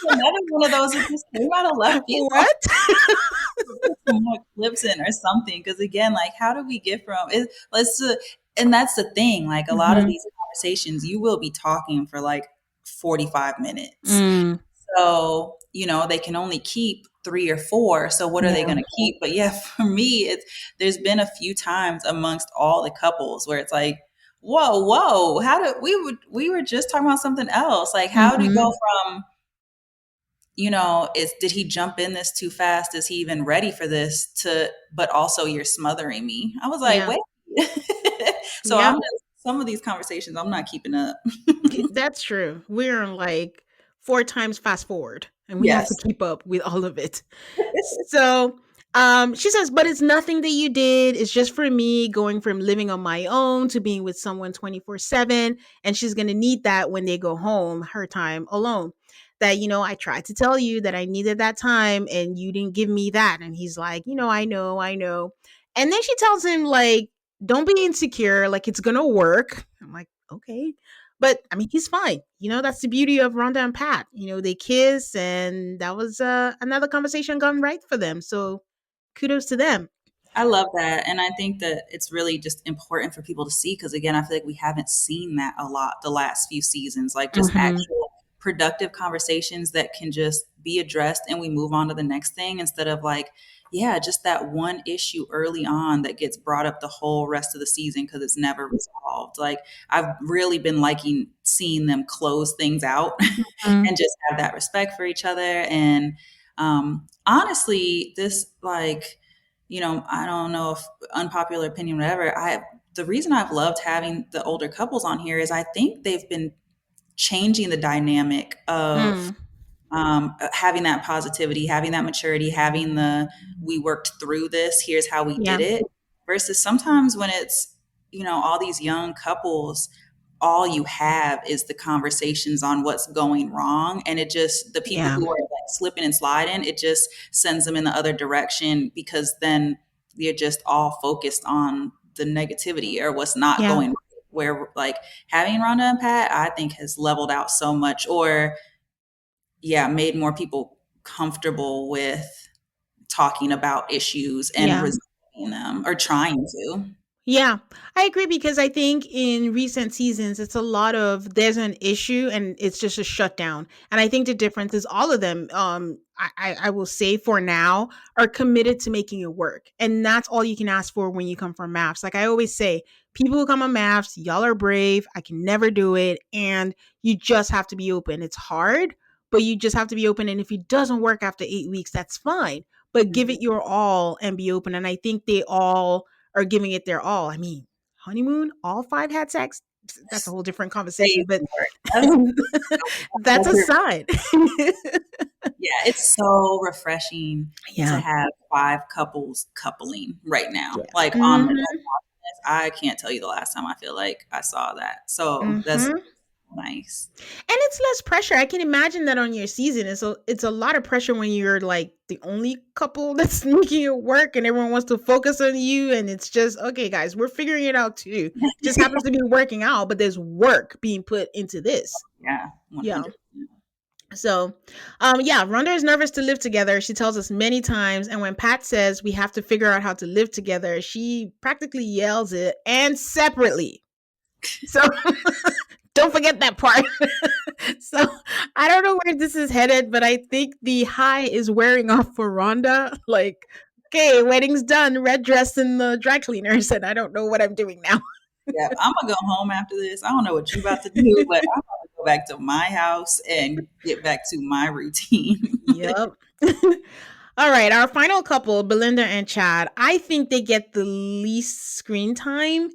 Another one of those that just came out of left field. What? Put some more clips in or something. Because again, like, how do we get from it? And that's the thing. Like a lot of Mm-hmm. these conversations, you will be talking for like 45 minutes. Mm, So, they can only keep 3 or 4. So what are they yeah. going to keep? But yeah, for me, there's been a few times amongst all the couples where it's like, whoa, how did we were just talking about something else. Like, how do you Mm-hmm. go from, did he jump in this too fast? Is he even ready for this but also you're smothering me? I was like, Yeah. wait. So Yep. some of these conversations, I'm not keeping up. That's true. We're on like 4 times fast forward, and we have to Yes. keep up with all of it. So she says, but it's nothing that you did. It's just for me going from living on my own to being with someone 24/7. And she's going to need that when they go home, her time alone. That, I tried to tell you that I needed that time and you didn't give me that. And he's like, I know, I know. And then she tells him, like, don't be insecure. Like, it's going to work. I'm like, okay. But I mean, he's fine. That's the beauty of Rhonda and Pat. They kiss, and that was another conversation gone right for them. So kudos to them. I love that. And I think that it's really just important for people to see because, again, I feel like we haven't seen that a lot the last few seasons, like just Hmm. actual productive conversations that can just be addressed and we move on to the next thing instead of like, yeah, just that one issue early on that gets brought up the whole rest of the season because it's never resolved. Like, I've really been liking seeing them close things out Mm, and just have that respect for each other. And honestly, this like, I don't know if unpopular opinion, whatever. The reason I've loved having the older couples on here is I think they've been changing the dynamic of mm, having that positivity, having that maturity, having we worked through this, here's how we yeah, did it, versus sometimes when it's, all these young couples, all you have is the conversations on what's going wrong. And it just, the people yeah, who are like slipping and sliding, it just sends them in the other direction because then you're just all focused on the negativity or what's not yeah. going right. where like having Rhonda and Pat, I think has leveled out so much, or yeah, made more people comfortable with talking about issues and Yeah. resolving them or trying to. Yeah, I agree because I think in recent seasons, it's a lot of there's an issue and it's just a shutdown. And I think the difference is all of them, I will say for now, are committed to making it work. And that's all you can ask for when you come from MAFS. Like I always say, people who come on MAFS, y'all are brave. I can never do it. And you just have to be open. It's hard, but you just have to be open. And if it doesn't work after 8 weeks, that's fine. But give Mhm. it your all and be open. And I think they all are giving it their all. I mean, honeymoon, all five had sex. That's a whole different conversation, Amazing but work. That's that's a sign. yeah, it's so refreshing to Yeah. have five couples coupling right now. Yeah. Like on the Mhm. I can't tell you the last time I feel like I saw that. So that's Mhm. nice. And it's less pressure. I can imagine that on your season. It's a lot of pressure when you're like the only couple that's making it work and everyone wants to focus on you and it's just okay guys, we're figuring it out too. It just happens to be working out, but there's work being put into this. Yeah, Yeah. 100%. So, yeah, Rhonda is nervous to live together. She tells us many times. And when Pat says we have to figure out how to live together, she practically yells it and separately. So, don't forget that part. So, I don't know where this is headed, but I think the high is wearing off for Rhonda. Like, okay, wedding's done, red dress and the dry cleaners, and I don't know what I'm doing now. Yep, I'm gonna go home after this. I don't know what you about to do, but I'm gonna go back to my house and get back to my routine. Yep. All right, our final couple, Belinda and Chad. I think they get the least screen time.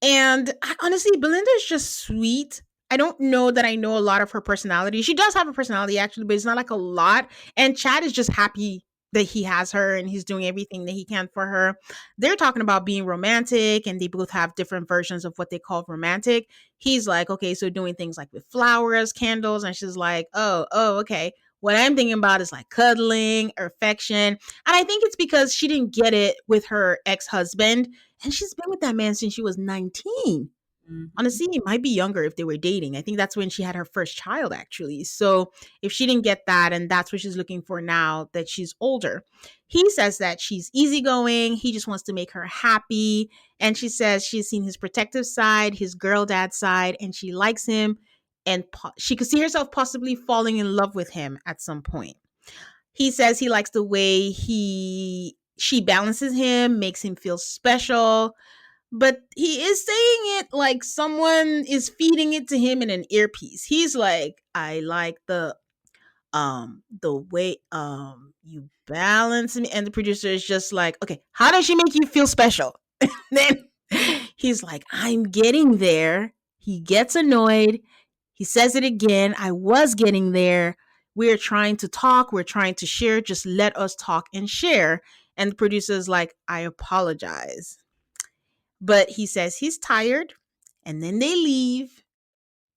And honestly, Belinda is just sweet. I don't know that I know a lot of her personality. She does have a personality actually, but it's not like a lot. And Chad is just happy that he has her and he's doing everything that he can for her. They're talking about being romantic and they both have different versions of what they call romantic. He's like, okay, so doing things like with flowers, candles, and she's like, oh, okay. What I'm thinking about is like cuddling, affection. And I think it's because she didn't get it with her ex-husband and she's been with that man since she was 19. Mhm. Honestly, it might be younger if they were dating. I think that's when she had her first child, actually. So if she didn't get that, and that's what she's looking for now that she's older, he says that she's easygoing. He just wants to make her happy. And she says she's seen his protective side, his girl dad side, and she likes him. And she could see herself possibly falling in love with him at some point. He says he likes the way she balances him, makes him feel special, but he is saying it like someone is feeding it to him in an earpiece. He's like, I like the way you balance me, and the producer is just like, okay, how does she make you feel special? Then he's like, I'm getting there. He gets annoyed. He says it again. I was getting there. We're trying to talk. We're trying to share. Just let us talk and share. And the producer's like, I apologize. But he says he's tired. And then they leave.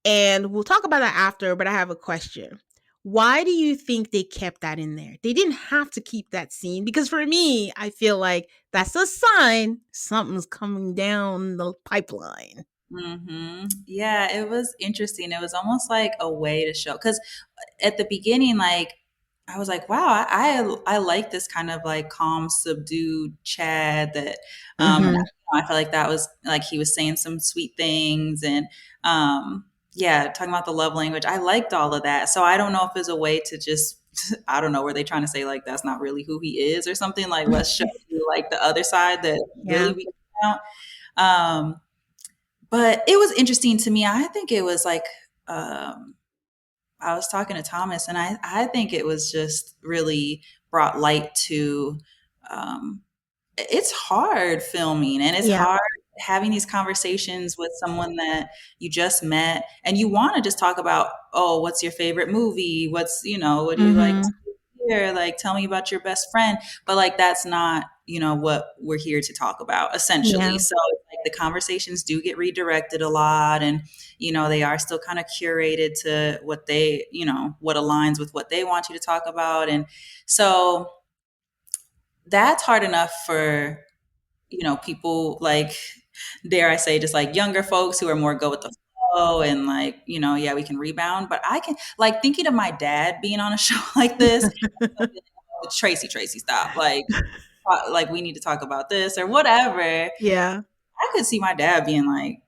And we'll talk about that after. But I have a question. Why do you think they kept that in there? They didn't have to keep that scene because for me, I feel like that's a sign something's coming down the pipeline. Yeah, it was interesting. It was almost like a way to show because at the beginning, like I was like, wow, I like this kind of like calm, subdued Chad that and Mm-hmm. I felt like that was like he was saying some sweet things and yeah, talking about the love language. I liked all of that. So I don't know if it's a way to just I don't know, were they trying to say like that's not really who he is or something like let's show you like the other side that really Yeah. we out. Um but it was interesting to me. I think it was like um I was talking to Thomas, and I think it was just really brought light to um, it's hard filming and it's Yeah. hard having these conversations with someone that you just met and you want to just talk about, oh, what's your favorite movie? What's, what do you like to Mm-hmm. do here? Like, tell me about your best friend. But like, that's not, what we're here to talk about essentially. Yeah. So like the conversations do get redirected a lot and, they are still kind of curated to what they, what aligns with what they want you to talk about. And so that's hard enough for people like dare I say, just like younger folks who are more go with the flow and like, yeah, we can rebound. But I can like thinking of my dad being on a show like this, Tracy, stop. Like we need to talk about this or whatever. Yeah. I could see my dad being like,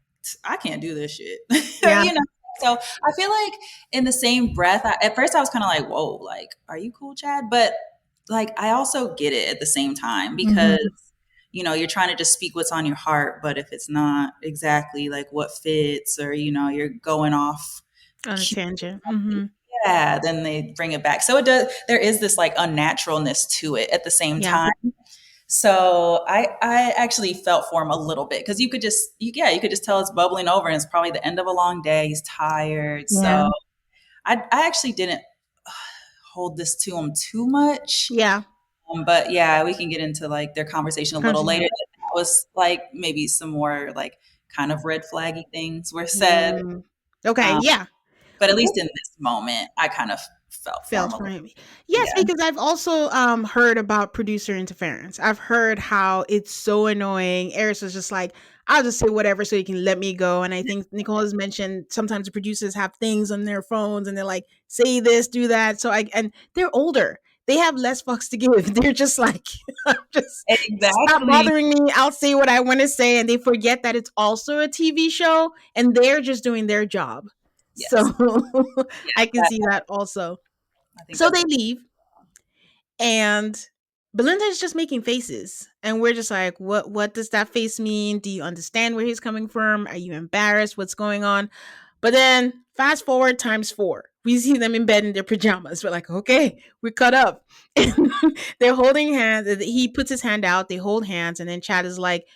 I can't do this shit. Yeah. So I feel like in the same breath, at first I was kind of like, whoa, like, are you cool, Chad? But like, I also get it at the same time because, Hmm. you're trying to just speak what's on your heart. But if it's not exactly like what fits or, you're going off, On a tangent. Hmm. yeah, then they bring it back. So it does, there is this like unnaturalness to it at the same Yeah. time. So I actually felt for him a little bit because you could just tell it's bubbling over and it's probably the end of a long day. He's tired. Yeah. So I actually didn't hold this to him too much. Yeah. But yeah, we can get into like their conversation a little later. Conversation. That was like maybe some more like kind of red flaggy things were said. Mm. Okay. Um, Yeah. but at least in this moment, I kind of felt for him Felt a for little. him. Yes, Yeah. because I've also heard about producer interference. I've heard how it's so annoying. Eris was just like, I'll just say whatever so you can let me go. And I think Nicole has mentioned sometimes the producers have things on their phones and they're like, say this, do that. And they're older. They have less fucks to give. They're just like, just stop Exactly. bothering me. I'll say what I want to say. And they forget that it's also a TV show and they're just doing their job. So Yes. I Yes. can see that also. I think So that's they a leave, and Belinda is just making faces. And we're just like, what does that face mean? Do you understand where he's coming from? Are you embarrassed? What's going on? But then fast forward times four. We see them in bed in their pajamas. We're like, okay, we're cut up. They're holding hands. He puts his hand out. They hold hands. And then Chad is like,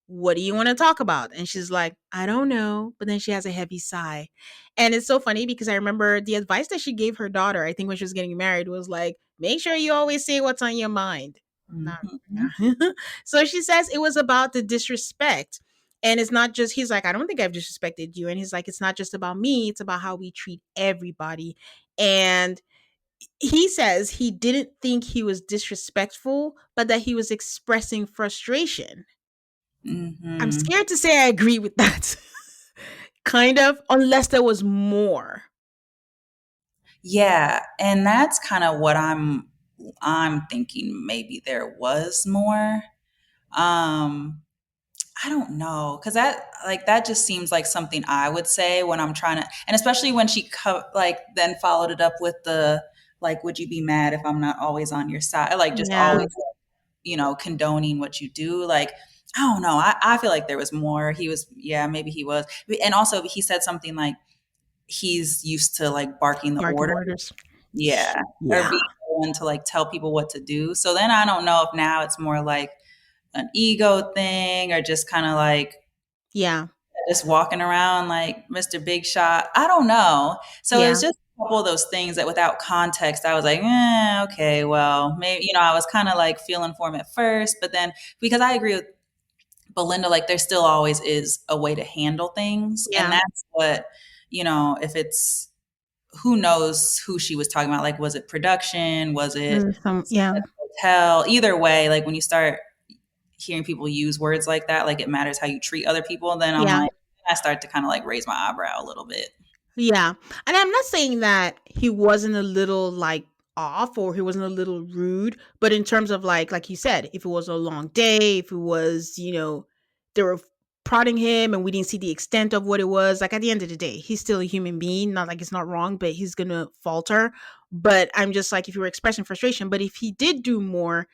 what do you want to talk about? And she's like, I don't know. But then she has a heavy sigh. And it's so funny because I remember the advice that she gave her daughter, I think when she was getting married, was like, make sure you always say what's on your mind. Not, Mhm. yeah. So she says it was about the disrespect. And it's not just, he's like, I don't think I've disrespected you. And he's like, it's not just about me, it's about how we treat everybody. And he says he didn't think he was disrespectful, but that he was expressing frustration. I'm Mhm. scared to say I agree with that. Kind of, unless there was more. Yeah, and that's kind of what I'm thinking maybe there was more. Um I don't know cuz that just seems like something I would say when I'm trying to, and especially when she like then followed it up with the like, would you be mad if I'm not always on your side? Like just Yeah, always, condoning what you do. Like, I don't know. I feel like there was more. He was, yeah, maybe he was. And also he said something like he's used to like barking the barking order. orders. Yeah. Or Yeah, being the one to like tell people what to do. So then I don't know if now it's more like an ego thing or just kind of like yeah, just walking around like Mr. Big Shot. I don't know. So it was yeah, just a couple of those things that without context, I was like, okay, well, maybe, I was kind of like feeling for him at first, but then because I agree with Belinda, like there still always is a way to handle things. And yeah. that's what, if it's, who knows who she was talking about? Like, was it production? Was it Yeah, at the hotel? Either way, like when you start hearing people use words like that, like it matters how you treat other people, then I'm yeah. like, I start to kind of like raise my eyebrow a little bit. Yeah. And I'm not saying that he wasn't a little like off or he wasn't a little rude, but in terms of like you said, if it was a long day, if it was, they were prodding him and we didn't see the extent of what it was, like at the end of the day, he's still a human being. Not like it's not wrong, but he's gonna falter. But I'm just like, if you were expressing frustration, but if he did do more,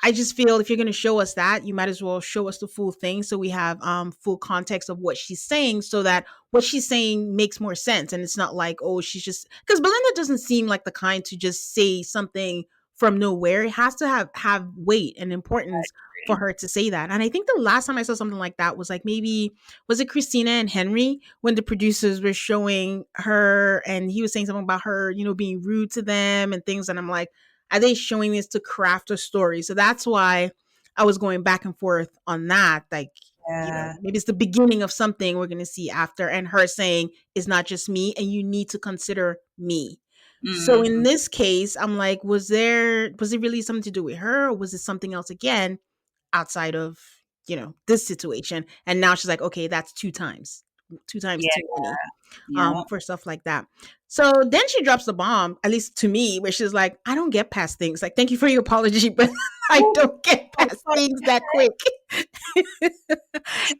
I just feel if you're going to show us that, you might as well show us the full thing so we have full context of what she's saying so that what she's saying makes more sense and it's not like, oh, she's just because Belinda doesn't seem like the kind to just say something from nowhere. It has to have weight and importance for her to say that. And I think the last time I saw something like that was like maybe was it Christina and Henry when the producers were showing her and he was saying something about her, being rude to them and things and I'm like, are they showing this to craft a story? So that's why I was going back and forth on that. Like, Yeah. maybe it's the beginning of something we're going to see after. And her saying, it's not just me, and you need to consider me. So in Mhm. this case, I'm like, was it really something to do with her, or was it something else again outside of, this situation. And now she's like, okay, that's two times Yeah. too many, Yeah. for stuff like that. So then she drops the bomb, at least to me, where she's like, I don't get past things. Like, thank you for your apology, but I don't get past things that quick. Let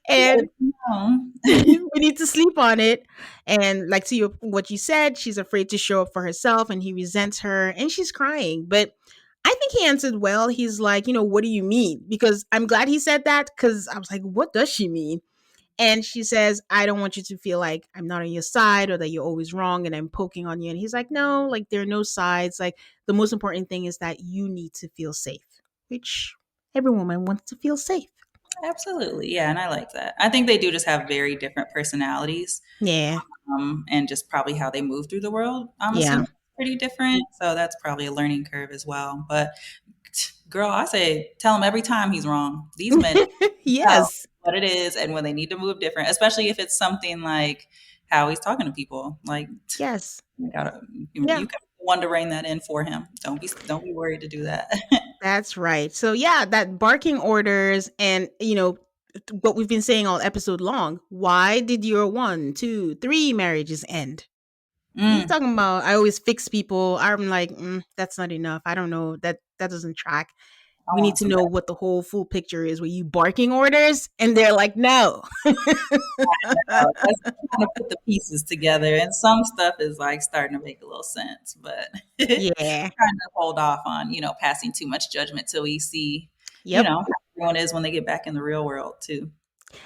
And it be known. we need to sleep on it. And like to what you said, she's afraid to show up for herself and he resents her and she's crying. But I think he answered well. He's like, what do you mean? Because I'm glad he said that, because I was like, what does she mean? And she says, I don't want you to feel like I'm not on your side or that you're always wrong and I'm poking on you. And he's like, no, like there are no sides. Like the most important thing is that you need to feel safe, which every woman wants to feel safe. Absolutely. Yeah. And I like that. I think they do just have very different personalities, Yeah. and just probably how they move through the world. I'm Yeah. assuming pretty different. So that's probably a learning curve as well. But girl, I say, tell him every time he's wrong. These men know Yes. what it is and when they need to move different, especially if it's something like how he's talking to people. Like, Yes. you gotta, Yeah. you can one to rein that in for him. Don't be worried to do that. That's right. So yeah, that barking orders and what we've been saying all episode long. Why did your 1, 2, 3 marriages end? He's Mm. talking about I always fix people. I'm like, that's not enough. I don't know. That doesn't track. I We need want to some know what the whole full picture is. Were you barking orders? And they're like, no. background. Let's kind of put the pieces together, and some stuff is like starting to make a little sense, but trying Yeah. to hold off on passing too much judgment till we see Yep. how everyone is when they get back in the real world too.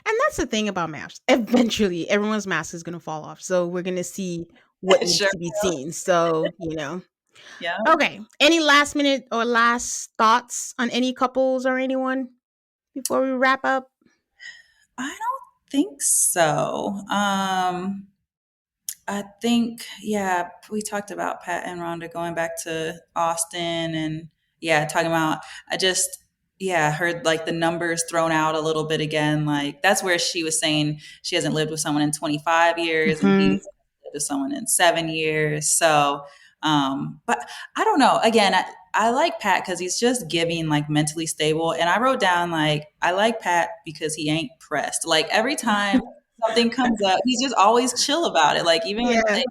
And that's the thing about masks. Eventually, everyone's mask is going to fall off. So we're going to see what needs Sure. to be seen. So, Yeah. Okay. Any last minute or last thoughts on any couples or anyone before we wrap up? I don't think so. I think, yeah, we talked about Pat and Rhonda going back to Austin and yeah, talking about, I just, yeah, heard like the numbers thrown out a little bit again. Like that's where she was saying she hasn't lived with someone in 25 years and Hmm. he's lived with someone in 7 years. So, but I don't know. Again, I like Pat because he's just giving like mentally stable. And I wrote down like, I like Pat because he ain't pressed. Like every time something comes up, he's just always chill about it. Like even when Yeah. like,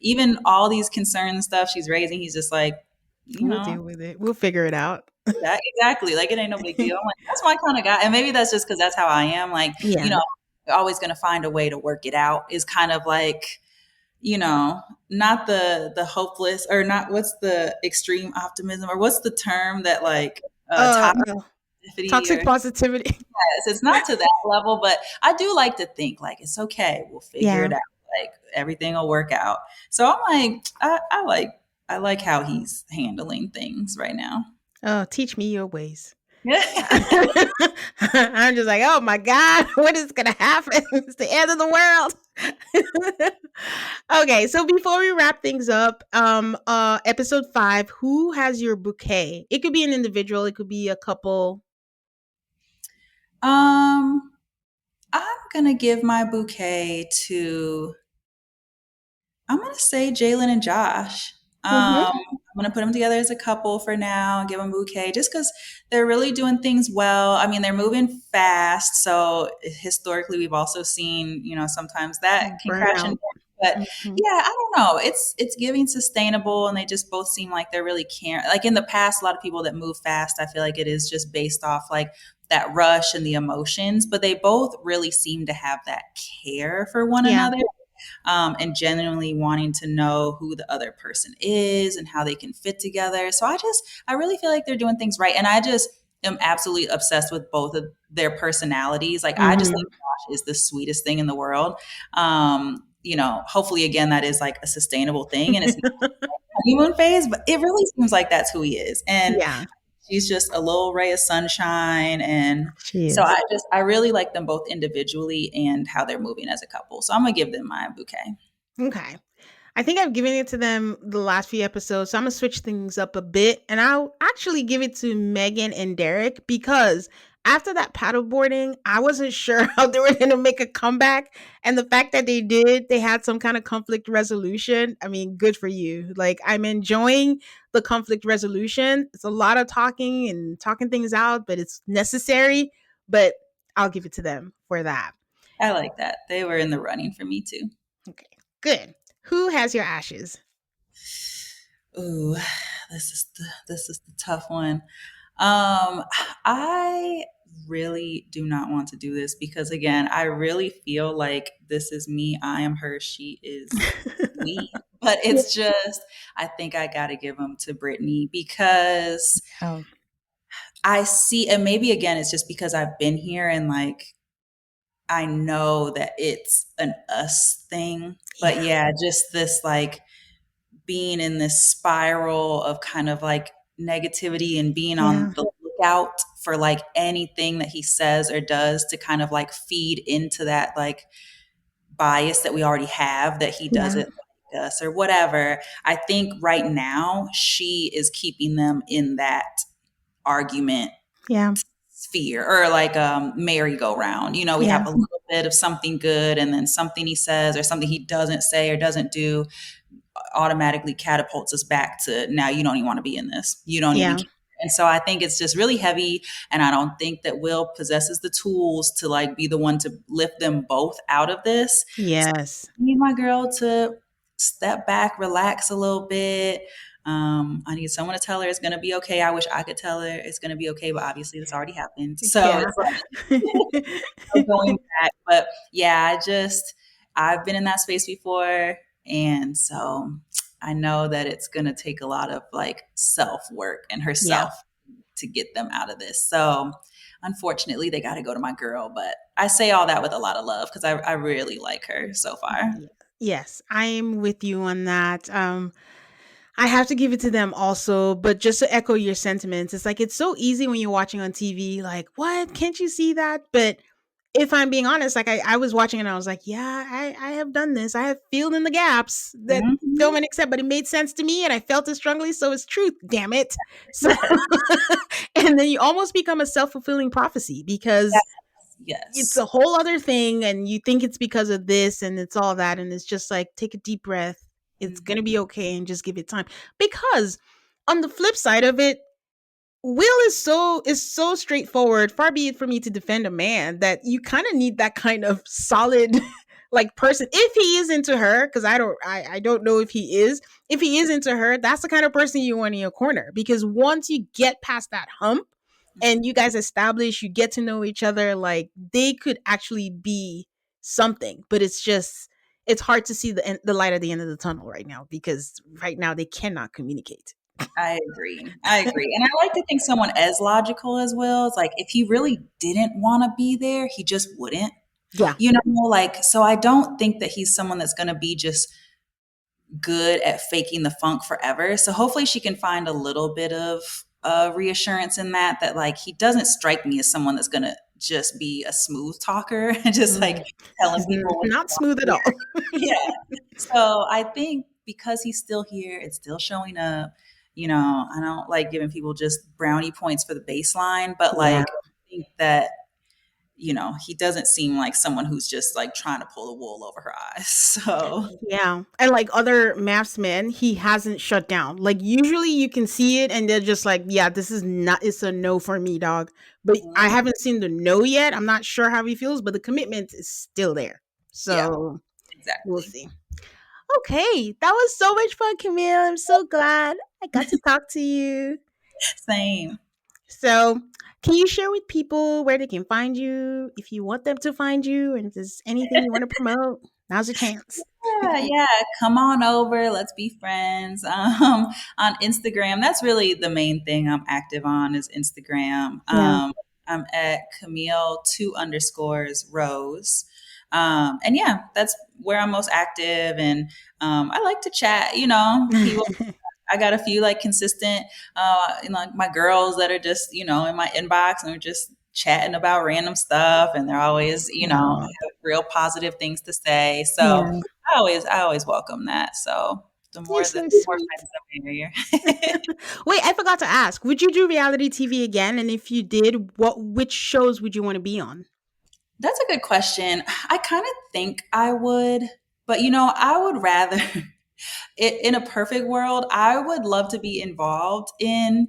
even all these concerns and stuff she's raising, he's just like, We'll deal with it. We'll figure it out. that exactly. Like it ain't no big deal. I'm like, that's my kind of guy. And maybe that's just because that's how I am. Like, Yeah. you're always gonna find a way to work it out is kind of like, not the hopeless or not what's the extreme optimism or what's the term that like Uh, toxic uh, positivity or Toxic positivity. yes, it's not to that level, but I do like to think like it's okay. We'll figure Yeah. it out. Like everything will work out. So I'm like, I like how he's handling things right now. Oh, teach me your ways. I'm just like, oh my God, what is going to happen? It's the end of the world. Okay, so before we wrap things up, episode 5, who has your bouquet? It could be an individual, it could be a couple. um, I'm gonna give my bouquet to I'm gonna say Jalen and Josh. Mm-hmm. I'm gonna put them together as a couple for now and give them a bouquet just because they're really doing things well. I mean, they're moving fast. So historically, we've also seen, sometimes that can crash and Burnout. burn. But Mm-hmm. yeah, I don't know. It's giving sustainable, and they just both seem like they're really caring. Like in the past, a lot of people that move fast, I feel like it is just based off like that rush and the emotions. But they both really seem to have that care for one Yeah. another, and genuinely wanting to know who the other person is and how they can fit together. So I really feel like they're doing things right. And I just am absolutely obsessed with both of their personal. Like, I just Mm-hmm. think Josh is the sweetest thing in the world. Hopefully, again, that is like a sustainable thing and it's not honeymoon phase, but it really seems like that's who he is. And Yeah, she's just a little ray of sunshine. And she so is. I really like them both individually and how they're moving as a couple. So I'm gonna give them my bouquet. Okay. I think I've given it to them the last few episodes, so I'm gonna switch things up a bit, and I'll actually give it to Megan and Derek because after that paddleboarding, I wasn't sure how they were gonna make a comeback, and the fact that they did, they had some kind of conflict resolution. I mean, good for you. Like I'm enjoying the conflict resolution. It's a lot of talking and talking things out, but it's necessary. But I'll give it to them for that. I like that. They were in the running for me too. Okay, good. Who has your ashes? Ooh, this is the tough one. I really do not want to do this because again, I really feel like this is me. I am her. She is me. But Yeah. it's just, I think I got to give them to Brittany because Oh, I see, and maybe again, it's just because I've been here and like I know that it's an us thing. But yeah, yeah, just this like being in this spiral of kind of like negativity and being on yeah, the lookout for like anything that he says or does to kind of like feed into that like bias that we already have that he yeah, doesn't like us or whatever. I think right now she is keeping them in that argument yeah, sphere or like merry-go-round. You know, we have yeah, a little bit of something good and then something he says or something he doesn't say or doesn't do automatically catapults us back to now you don't even want to be in this. You don't even yeah. care. And so I think it's just really heavy. And I don't think that Will possesses the tools to like be the one to lift them both out of this. So Yes. I need my girl to step back, relax a little bit. I need someone to tell her it's going to be okay. I wish I could tell her it's going to be okay, but obviously this already happened. So Yeah. it's like no going back. But yeah, I've been in that space before. And so I know that it's going to take a lot of like self work and Yeah. herself to get them out of this. So unfortunately, they got to go to my girl. But I say all that with a lot of love because I really like her so far. Yeah. Yes, I'm with you on that. I have to give it to them also, but just to echo your sentiments, it's like it's so easy when you're watching on TV, like, what? Can't you see that? But if I'm being honest, like I was watching and I was like, yeah, I have done this. I have filled in the gaps that so Mhm. many accept, but it made sense to me and I felt it strongly, so it's truth, damn it. So Yes. and then you almost become a self-fulfilling prophecy because it's Yes. a whole other thing and you think it's because of this and it's all that and it's just like take a deep breath, it's going to Mhm. be okay and just give it time because on the flip side of it, Will is so straightforward. Far be it for me to defend a man that you kind of need that kind of solid like person if he is into her because I don't know if he is into her, that's the kind of person you want in your corner because once you get past that hump and you guys establish, you get to know each other, like they could actually be something. But it's just it's hard to see the light at the end of the tunnel right now because right now they cannot communicate. I agree. I agree. And I like to think someone as logical as Will. It's like if he really didn't want to be there, he just wouldn't. Yeah. You know, like, so I don't think that he's someone that's going to be just good at faking the funk forever. So hopefully she can find a little bit of reassurance in that, that like he doesn't strike me as someone that's going to just be a smooth talker and just like Mm. telling He's people what they not want smooth to at all. hear. Yeah. So I think because he's still here, it's still showing up. You know, I don't like giving people just brownie points for the baseline, but Yeah. like I think that he doesn't seem like someone who's just like trying to pull the wool over her eyes. So, Yeah. And like other maths men, he hasn't shut down. Like usually you can see it and they're just like, yeah, this is not, it's a no for me, dog. But I mhm, haven't seen the no yet. I'm not sure how he feels, but the commitment is still there. yeah, So we'll exactly. see. Okay. That was so much fun, Camille. I'm so glad I got to talk to you. Same. So, can you share with people where they can find you if you want them to find you and if there's anything you want to promote? Now's your chance. Yeah, yeah. Come on over. Let's be friends. On Instagram, that's really the main thing I'm active on is Instagram. Yeah. I'm at Camille two underscores Rose. And yeah, that's where I'm most active. And I like to chat. People. I got a few like consistent, like my girls that are just in my inbox and we're just chatting about random stuff, and they're always No. have real positive things to say. So Yeah. I always welcome that. So the You're more so more sweet. friends the merrier. Wait, I forgot to ask. Would you do reality TV again? And if you did, which shows would you want to be on? That's a good question. I kind of think I would, but I would rather in a perfect world, I would love to be involved in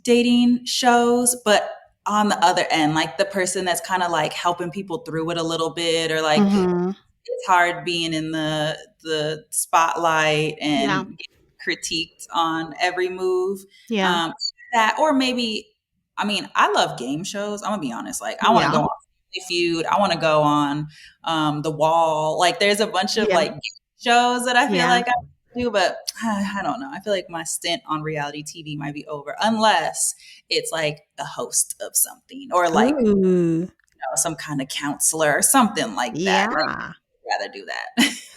dating shows, but on the other end, like the person that's kind of like helping people through it a little bit, or like Mm-hmm. it's hard being in the spotlight Yeah. and getting critiqued on every move. Yeah. Um, that, or maybe, I mean, I love game shows. I'm gonna be honest. Like, I want to Yeah. go on Family Feud. I want to go on The Wall. Like, there's a bunch of Yeah. like game shows that I feel Yeah. like I do, but I don't know. I feel like my stint on reality TV might be over unless it's like a host of something, or like, Ooh. some kind of counselor or something like that. Like, Yeah. I'd rather do that.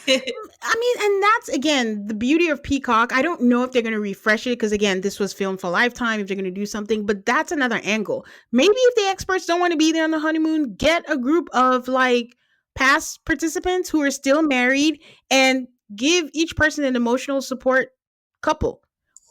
I mean, and that's again the beauty of Peacock. I don't know if they're going to refresh it because again, this was filmed for Lifetime. If they're going to do something, but that's another angle. Maybe if the experts don't want to be there on the honeymoon, get a group of like past participants who are still married and give each person an emotional support couple.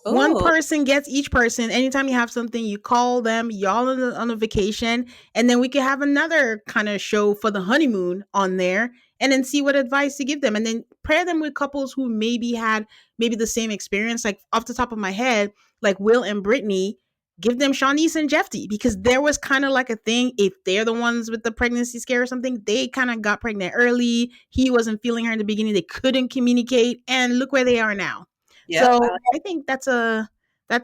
One Ooh, person gets each person. Anytime you have something, you call them, y'all on a vacation, and then we could have another kind of show for the honeymoon on there and then see what advice to give them. And then pair them with couples who maybe had maybe the same experience. Like off the top of my head, like Will and Brittany, give them Shawnice and Jeffy because there was kind of like a thing. If they're the ones with the pregnancy scare or something, they kind of got pregnant early. He wasn't feeling her in the beginning. They couldn't communicate. And look where they are now. yep. So I think that's a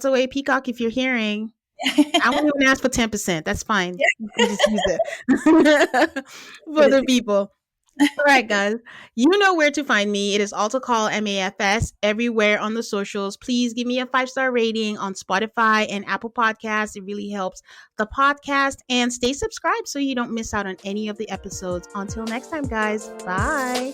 way, Peacock, if you're hearing. I won't even ask for 10%. That's fine. You can just use it for the people. All right, guys. You know where to find me. It is also called MAFS everywhere on the socials. Please give me a 5-star rating on Spotify and Apple Podcasts. It really helps the podcast. And stay subscribed so you don't miss out on any of the episodes. Until next time, guys. Bye.